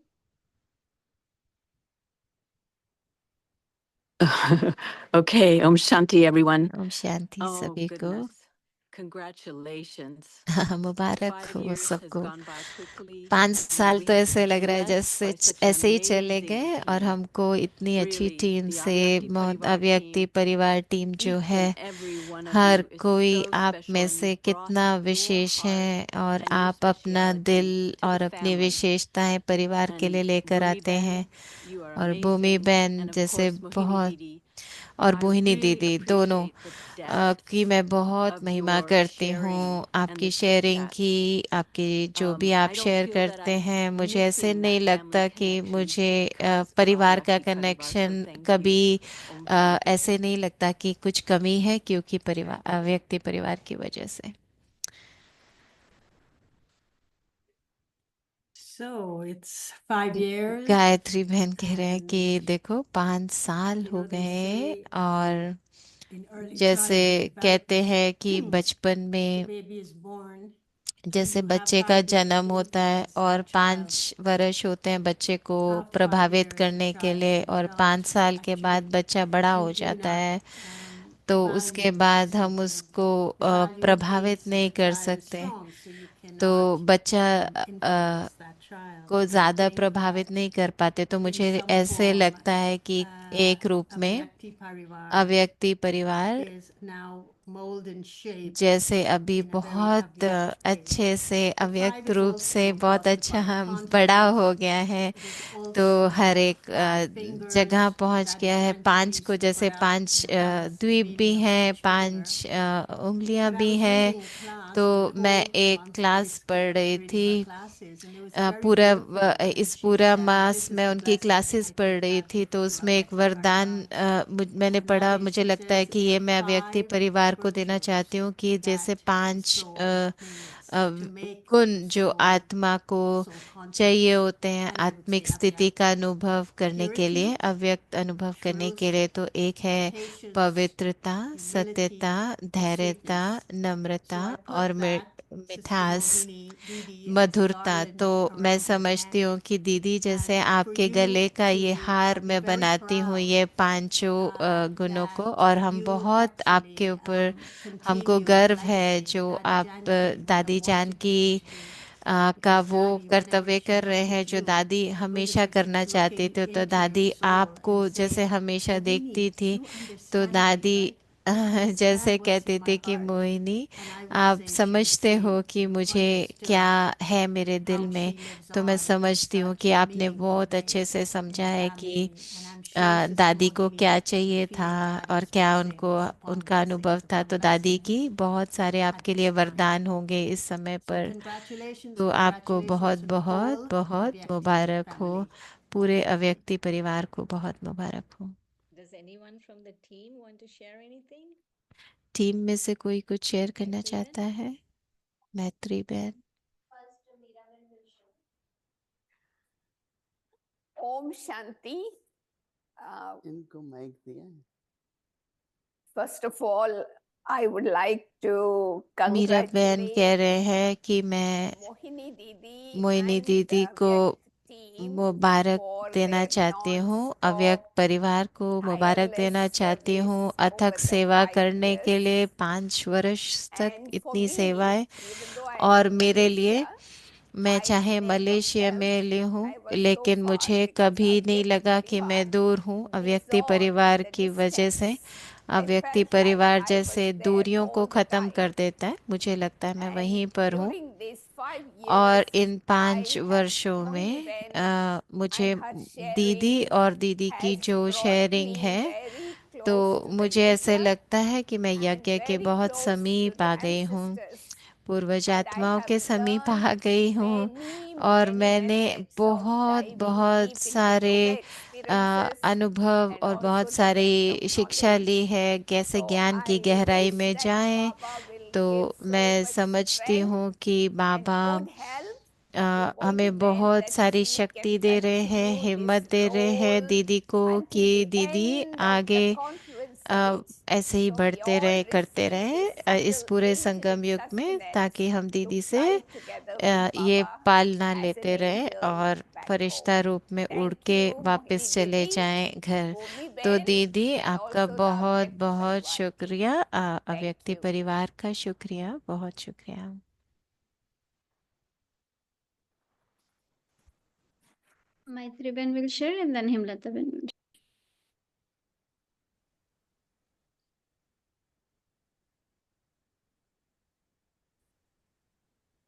Okay, Om Shanti, everyone. Om Shanti Oh, सभी को। goodness. Congratulations. मुबारक 5 हो years has सबको। gone by quickly. 5 साल We तो have ऐसे been लग रहा है blessed जैसे by such an ऐसे ही चले amazing गए, और team. हमको इतनी अच्छी Really, टीम the से Avyakti बहुत Parivar अव्यक्ति team, परिवार टीम जो each है, and every one of her you is कोई so आप special में and से you've brought कितना your विशेष heart है, और and your आप अपना दिल speciality to और the अपनी family. विशेषताएं परिवार के लिए And लेकर Bhumi आते Ben, हैं। you are और भूमि amazing. बहन And of जैसे course, Mohini बहुत, Didi, और I मोहिनी really दीदी दोनों appreciate the depth की मैं बहुत of महिमा your करती sharing हूँ, and आपकी the chit शेयरिंग chats. की, आपकी जो भी आप I don't share feel that करते I'm हैं, मुझे ऐसे missing नहीं that लगता family कि connection मुझे because of परिवार का Avyakti Parivar. So connection thank कभी you. Om Shanti. ऐसे नहीं लगता कि कुछ कमी है, क्योंकि परिवार अव्यक्ति परिवार की वजह से। So it's 5 years. गायत्री बहन कह रहे हैं कि देखो 5 साल हो गए, और In early जैसे childhood कहते development, हैं कि बचपन the में baby is born. जैसे बच्चे का जन्म होता है और 5 वर्ष होते हैं बच्चे को प्रभावित करने के लिए, और 5 साल के बाद बच्चा बड़ा हो जाता है, तो उसके बाद हम उसको प्रभावित नहीं कर सकते। तो बच्चा को ज़्यादा प्रभावित नहीं कर पाते। तो मुझे ऐसे लगता है कि एक रूप में अव्यक्ति परिवार जैसे अभी बहुत अच्छे से अव्यक्त रूप से बहुत अच्छा हम बड़ा हो गया है, तो हर एक जगह पहुंच गया है। 5 को जैसे 5 द्वीप भी हैं, 5 उंगलियां भी हैं। तो मैं एक क्लास पढ़ रही थी, इस पूरा मास में उनकी क्लासेस पढ़ रही थी, तो उसमें एक वरदान मैंने पढ़ा। मुझे लगता है कि ये मैं व्यक्ति परिवार को देना चाहती हूँ कि जैसे 5 गुण जो आत्मा को चाहिए होते हैं आत्मिक स्थिति का अनुभव करने के लिए, अव्यक्त अनुभव करने के लिए। तो एक है पवित्रता, सत्यता, धैर्यता, नम्रता और मिठास, मधुरता। तो मैं समझती हूँ कि दीदी जैसे आपके गले का ये हार मैं बनाती हूँ ये 5 गुणों को, और हम बहुत आपके ऊपर, हमको गर्व है जो आप दादी जान की का वो कर्तव्य कर रहे हैं जो दादी हमेशा करना चाहती थी। तो दादी आपको जैसे हमेशा देखती थी, तो दादी जैसे कहते थे कि मोहिनी आप समझते हो कि मुझे क्या है मेरे दिल में। तो मैं समझती हूँ कि आपने बहुत अच्छे से समझा है कि दादी को क्या चाहिए था और क्या उनको उनका अनुभव था। तो दादी की बहुत सारे आपके लिए वरदान होंगे इस समय पर। तो आपको बहुत बहुत बहुत मुबारक हो, पूरे अव्यक्ति परिवार को बहुत मुबारक हो। Does anyone from the team want to share anything? Team में से कोई कुछ शेयर करना चाहता है? मैत्री बहन। ओम शांति। इनको माइक दिया। First of all, I would like to Meera बहन कह रहे हैं कि मैं मोहिनी दीदी को मुबारक देना चाहती हूँ, अव्यक्त परिवार को मुबारक देना चाहती हूँ अथक सेवा करने के लिए, 5 वर्ष तक इतनी सेवाएं। और मेरे लिए, मैं चाहे मलेशिया में ली हूँ, लेकिन मुझे कभी नहीं लगा कि मैं दूर हूँ अव्यक्ति परिवार की वजह से। अव्यक्ति परिवार जैसे दूरियों को ख़त्म कर देता है, मुझे लगता है मैं वहीं पर हूँ। और इन 5 वर्षों में मुझे दीदी और दीदी की जो शेयरिंग है, तो मुझे ऐसे लगता है कि मैं यज्ञ के बहुत समीप आ गई हूँ, पूर्वज आत्माओं के समीप आ गई हूँ। और मैंने बहुत बहुत सारे अनुभव और बहुत सारी शिक्षा ली है, कैसे ज्ञान की गहराई में जाएं। तो मैं समझती हूँ कि बाबा हमें बहुत सारी शक्ति दे रहे हैं, हिम्मत दे रहे हैं दीदी को कि दीदी आगे ऐसे ही बढ़ते रहे, करते रहे इस पूरे संगम युग में, ताकि हम दीदी से ये पालना लेते रहे और फरिश्ता रूप में उड़ के वापस चले जाएं घर। तो दीदी आपका बहुत बहुत शुक्रिया, अव्यक्ति परिवार का शुक्रिया, बहुत शुक्रिया। Maitri Ben will share and then Himlata Ben will.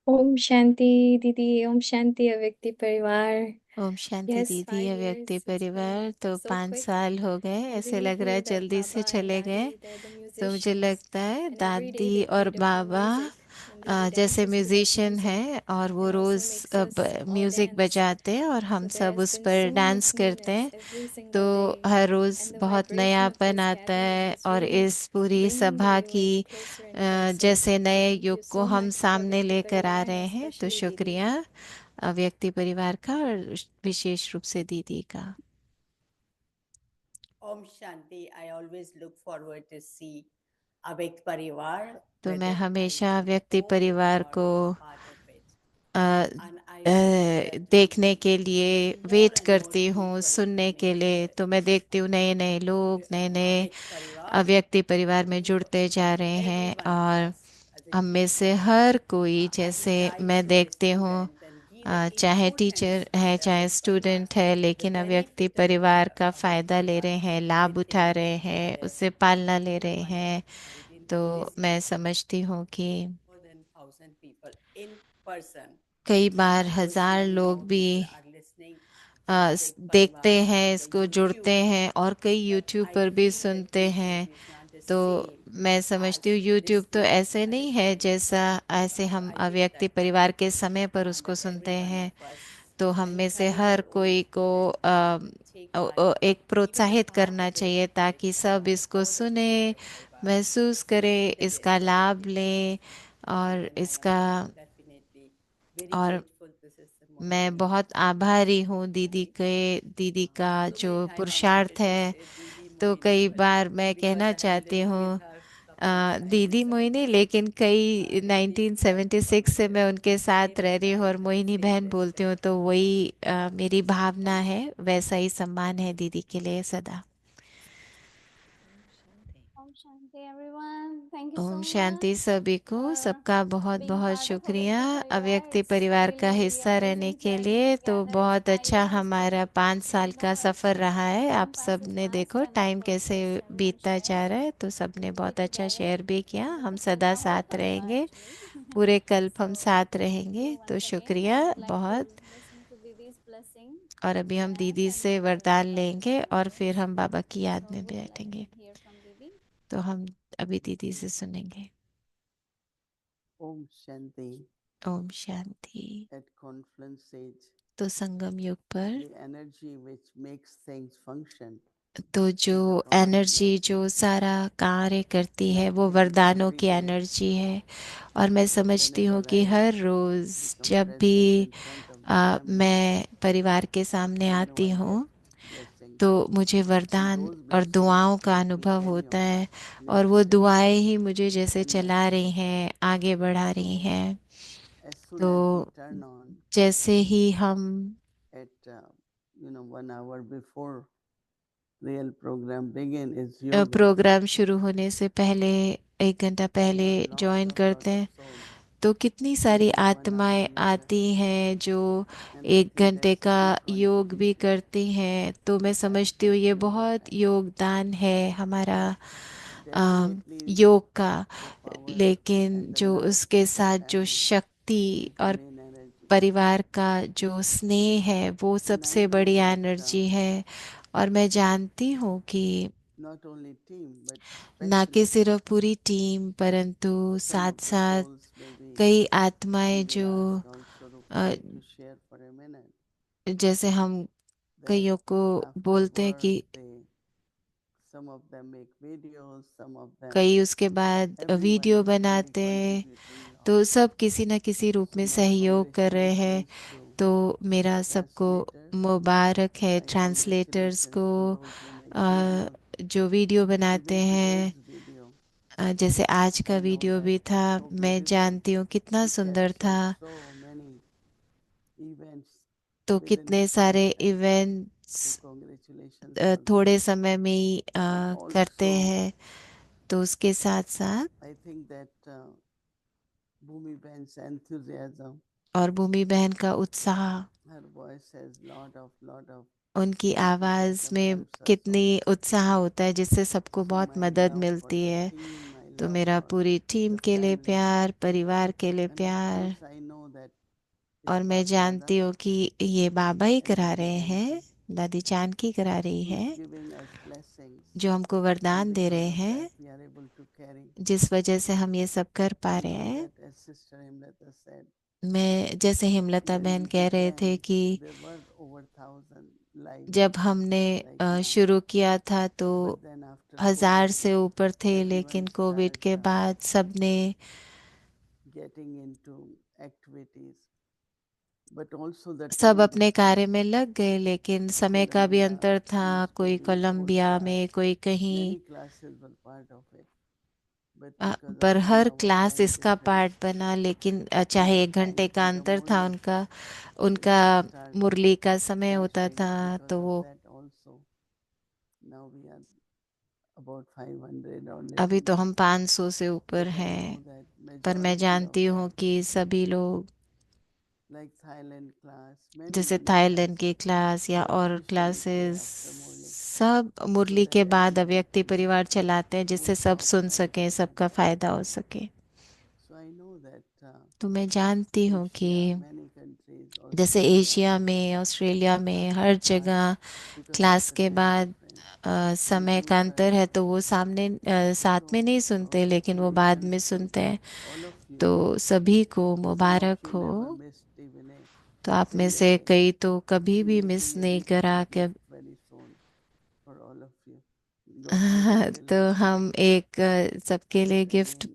ओम शांति दीदी, ओम शांति अव्यक्ति परिवार। ओम शांति Yes, दीदी, 5 अव्यक्ति years. It's परिवार। been तो so 5 quick. साल हो गए, I ऐसे really लग रहा है feel that जल्दी से Baba and चले गए। Daddy, they're the तो मुझे musicians, लगता है and every day दादी they play और different बाबा music, and Didi जैसे dances to that musician music हैं और वो and also रोज़ makes us all music dance. बजाते हैं और हम So there सब has उस been पर so डांस much करते newness हैं। every तो single day, हर रोज़ and the बहुत vibration of नयापन this आता gathering है is और really इस पूरी bringing सभा की everyone closer and closer. जैसे So नए thank युग you को so हम much to सामने अव्यक्ति लेकर आ परिवार and रहे हैं। तो especially दीदी। शुक्रिया अव्यक्ति परिवार का और विशेष रूप से दीदी का। Om Shanti. I always look forward to see Avyakt Parivar. तो मैं whether हमेशा I'm व्यक्ति home परिवार or को part of it. And I a, feel that देखने के लिए more वेट and more करती हूँ, people सुनने coming के लिए। तो मैं देखती हूँ नए नए लोग, नए नए Avyakt Parivar. अव्यक्ति परिवार में जुड़ते जा रहे हैं। और हम में से हर कोई, जैसे मैं देखती हूँ, चाहे टीचर है चाहे स्टूडेंट है, लेकिन अव्यक्ति परिवार का फ़ायदा ले रहे हैं, लाभ उठा रहे हैं, उससे पालना ले रहे हैं। तो मैं समझती हूँ कि More than 1,000 people in person. कई बार Those 1000 many लोग more भी people are listening to देखते Avyakt हैं, Parivar इसको on the जुड़ते YouTube. हैं और कई यूट्यूब I पर भी feel that सुनते हैं। YouTube is not the तो same मैं समझती हूँ यूट्यूब तो listening ऐसे नहीं है जैसा ऐसे हम अव्यक्ति परिवार के समय पर उसको सुनते हैं। तो हम में से हर कोई को एक प्रोत्साहित करना चाहिए ताकि सब इसको सुने, महसूस करें, इसका लाभ लें और इसका। very और grateful to Sister मैं Mohini. बहुत आभारी हूँ दीदी का जो पुरुषार्थ है। तो कई बार मैं कहना चाहती हूँ दीदी मोहिनी, लेकिन कई 1976 से मैं उनके साथ रह रही हूँ और मोहिनी बहन बोलती हूँ, तो वही मेरी भावना है, वैसा ही सम्मान है दीदी के लिए सदा। Om Shanti everyone. Thank you so Om much. शांति सभी को, सबका बहुत being बहुत part of शुक्रिया Avyakti Parivar. अव्यक्ति It's परिवार का really हिस्सा रहने amazing के to लिए। तो gather बहुत 5 अच्छा years. हमारा 5 साल का सफ़र रहा है। आप सब passes ने fast देखो when टाइम our कैसे purpose everyone बीतता share. जा रहा है। तो सब ने बहुत Be अच्छा together. शेयर भी किया। This हम is सदा the whole साथ parivar रहेंगे, actually. पूरे कल्प हम साथ रहेंगे। So तो once again, शुक्रिया I would like बहुत। to listen to Didi's blessing. और अभी हम दीदी Yes, and से we will वरदान come लेंगे to और फिर close. हम बाबा की याद So में we would like बैठेंगे। to hear from Didi. तो हम अभी दीदी से सुनेंगे। Om Shanti. Om Shanti. At confluence stage, तो संगम युग पर the energy which makes things function तो जो एनर्जी जो सारा कार्य करती है वो वरदानों की एनर्जी है। और मैं समझती हूँ कि हर रोज़ जब भी मैं परिवार के सामने आती हूँ तो मुझे वरदान और दुआओं का अनुभव होता है। और वो दुआएं ही मुझे जैसे चला रही हैं, आगे बढ़ा रही हैं। as soon तो as we turn on जैसे ही हम at 1 hour before real program begin is yoga. Programme शुरू होने से पहले 1 घंटा पहले ज्वाइन करते हैं तो कितनी सारी आत्माएं आती हैं जो 1 घंटे का योग भी करती हैं। तो मैं समझती हूँ ये बहुत योगदान है हमारा योग का। लेकिन जो उसके साथ जो शक्ति और परिवार का जो स्नेह है वो सबसे बड़ी एनर्जी है। और मैं जानती हूँ कि not only team but ना कि सिर्फ पूरी टीम परंतु साथ साथ कई आत्माएं जो to share for a minute जैसे हम कईयों को बोलते हैं कि some of them make videos, some of them कई उसके बाद वीडियो बनाते हैं। तो सब किसी न किसी रूप में सहयोग कर रहे हैं। तो मेरा सबको मुबारक है ट्रांसलेटर्स को जो वीडियो बनाते हैं। जैसे आज का वीडियो भी था, मैं जानती हूँ कितना सुंदर था। तो कितने सारे इवेंट्स थोड़े समय में ही करते हैं। तो उसके साथ साथ I think that Bhumi Ben's enthusiasm, और भूमि बहन का उत्साह, her voice has lot of उनकी आवाज़ में कितनी उत्साह होता है जिससे सबको बहुत मदद मिलती है। तो मेरा पूरी टीम के लिए प्यार, परिवार के लिए प्यार। I know that और मैं जानती हूँ कि ये बाबा ही करा रहे हैं, दादी जानकी करा रही है, giving us blessings जो हमको वरदान दे रहे हैं, we are able to carry. जिस वजह से हम ये सब कर पा रहे हैं। That as Sister Himlata said, मैं जैसे हिमलता बहन कह रहे थे कि there were over 1,000 lives. जब हमने शुरू किया था तो 1000 से ऊपर थे, लेकिन कोविड के बाद सबने getting into activities, but also the सब time अपने कार्य में लग गए। लेकिन समय का भी अंतर था, कोई कोलंबिया में, कोई कहीं। many classes were part of it. But because पर of 1 her hour class time इसका पार्ट बना। लेकिन चाहे 1 घंटे का अंतर था, उनका मुरली का समय होता था। तो वो also now we are about 500 or अभी little तो more. हम 500 से ऊपर हैं। पर मैं जानती हूँ कि सभी लोग like Thailand class, many जैसे many थाईलैंड की क्लास या और क्लासेस सब मुरली के बाद अव्यक्ति परिवार चलाते हैं, जिससे सब सुन सकें, सबका फायदा हो सके। So I know that तो मैं जानती हूँ कि many countries जैसे एशिया में, ऑस्ट्रेलिया में, हर जगह क्लास के बाद समय का अंतर है, तो वो सामने साथ में नहीं सुनते, लेकिन वो बाद में सुनते हैं। तो सभी को मुबारक हो। तो आप में से कई तो कभी भी मिस नहीं करा कि very soon for all of you. तो हम एक सबके लिए गिफ्ट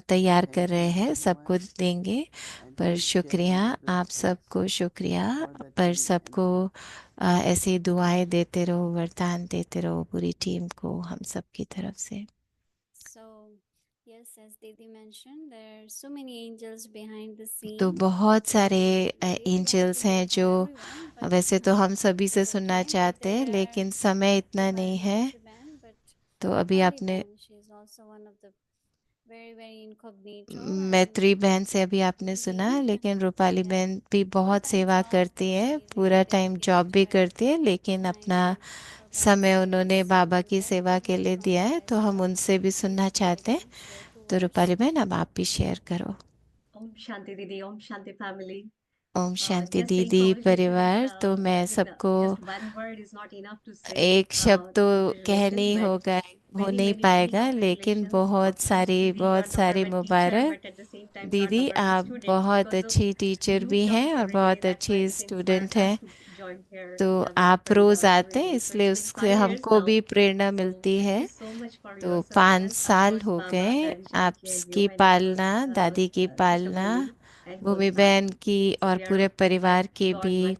तैयार कर रहे हैं, सबको देंगे। पर शुक्रिया, आप सबको शुक्रिया। पर सबको ऐसी दुआएं देते रहो, वरदान देते रहो पूरी टीम को हम सब की तरफ से। So, yes, as Didi mentioned, there are so many angels behind the scene. तो बहुत सारे एंजल्स हैं जो वैसे तो हम सभी से सुनना चाहते हैं, लेकिन समय इतना नहीं है। तो अभी आपने मैत्री बहन से अभी आपने सुना, लेकिन रूपाली बहन भी बहुत सेवा करती है, पूरा टाइम जॉब भी करती है, लेकिन अपना समय उन्होंने बाबा की सेवा के लिए दिया है। तो हम उनसे भी सुनना चाहते हैं। तो रूपाली बहन अब आप भी शेयर करो। ओम शांति दीदी, ओम शांति फैमिली। ओम शांति दीदी परिवार। तो मैं सबको एक शब्द तो कह नहीं होगा, हो नहीं पाएगा, लेकिन बहुत सारी मुबारक दीदी। आप बहुत अच्छी टीचर भी हैं और बहुत अच्छी स्टूडेंट हैं। तो आप रोज आते हैं, इसलिए उससे हमको भी प्रेरणा मिलती है। तो 5 साल हो गए आपकी पालना, दादी की पालना, भूमि बहन की और पूरे परिवार की भी।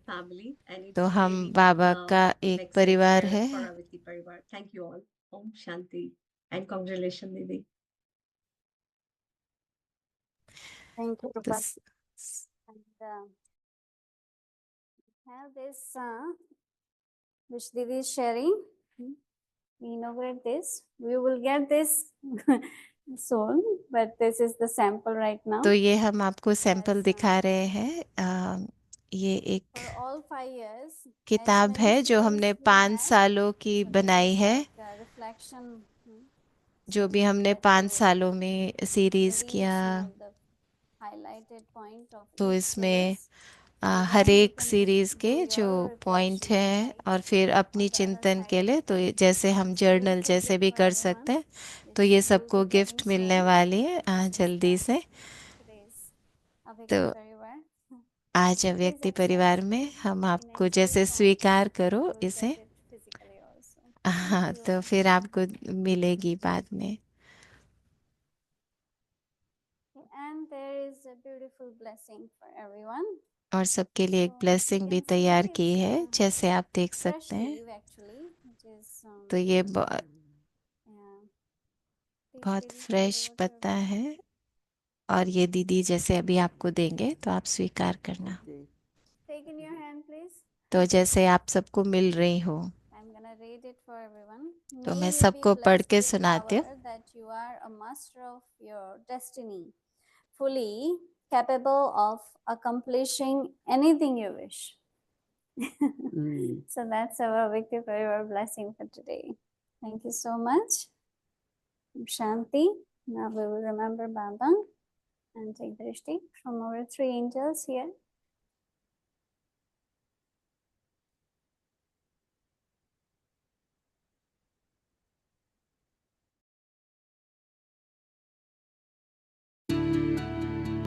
तो हम बाबा का एक परिवार है। Thank you all. ओम शांति एंड कांग्रेचुलेशन दीदी। Thank you, Rupa. And have this, which Didi is sharing. We inaugurate this. We will get this soon, but this is the sample right now. तो ये हम आपको सैंपल दिखा रहे हैं। ये एक For all 5 years, किताब as है many जो हमने series we 5 had, सालों की so this बनाई is है। like a reflection, जो भी हमने 5 सालों में सीरीज maybe किया, some of the highlighted point of तो each इसमें series. हर एक सीरीज के जो पॉइंट हैं और फिर अपनी चिंतन के लिए, तो जैसे हम जर्नल जैसे भी कर सकते हैं, तो ये सबको गिफ्ट मिलने वाली है जल्दी से। तो आज अव्यक्ति परिवार में हम आपको जैसे स्वीकार करो इसे, हाँ, तो फिर आपको मिलेगी बाद में। And there is a beautiful blessing for everyone. और सबके लिए एक ब्लेसिंग भी तैयार की है, जैसे आप देख सकते हैं। तो ये बहुत फ्रेश पत्ता है और ये दीदी जैसे अभी आपको देंगे तो आप स्वीकार करना। Take in your hand, please. तो जैसे आप सबको मिल रही हो, I'm gonna read it for everyone. तो May मैं you be सबको पढ़ blessed के with सुनाती हूँ। power that you are a master of your destiny, fully capable of accomplishing anything you wish. So that's our Vikti Parivar blessing for today. Thank you so much. Shanti. Now we will remember Baba and take drishti from our 3 angels here.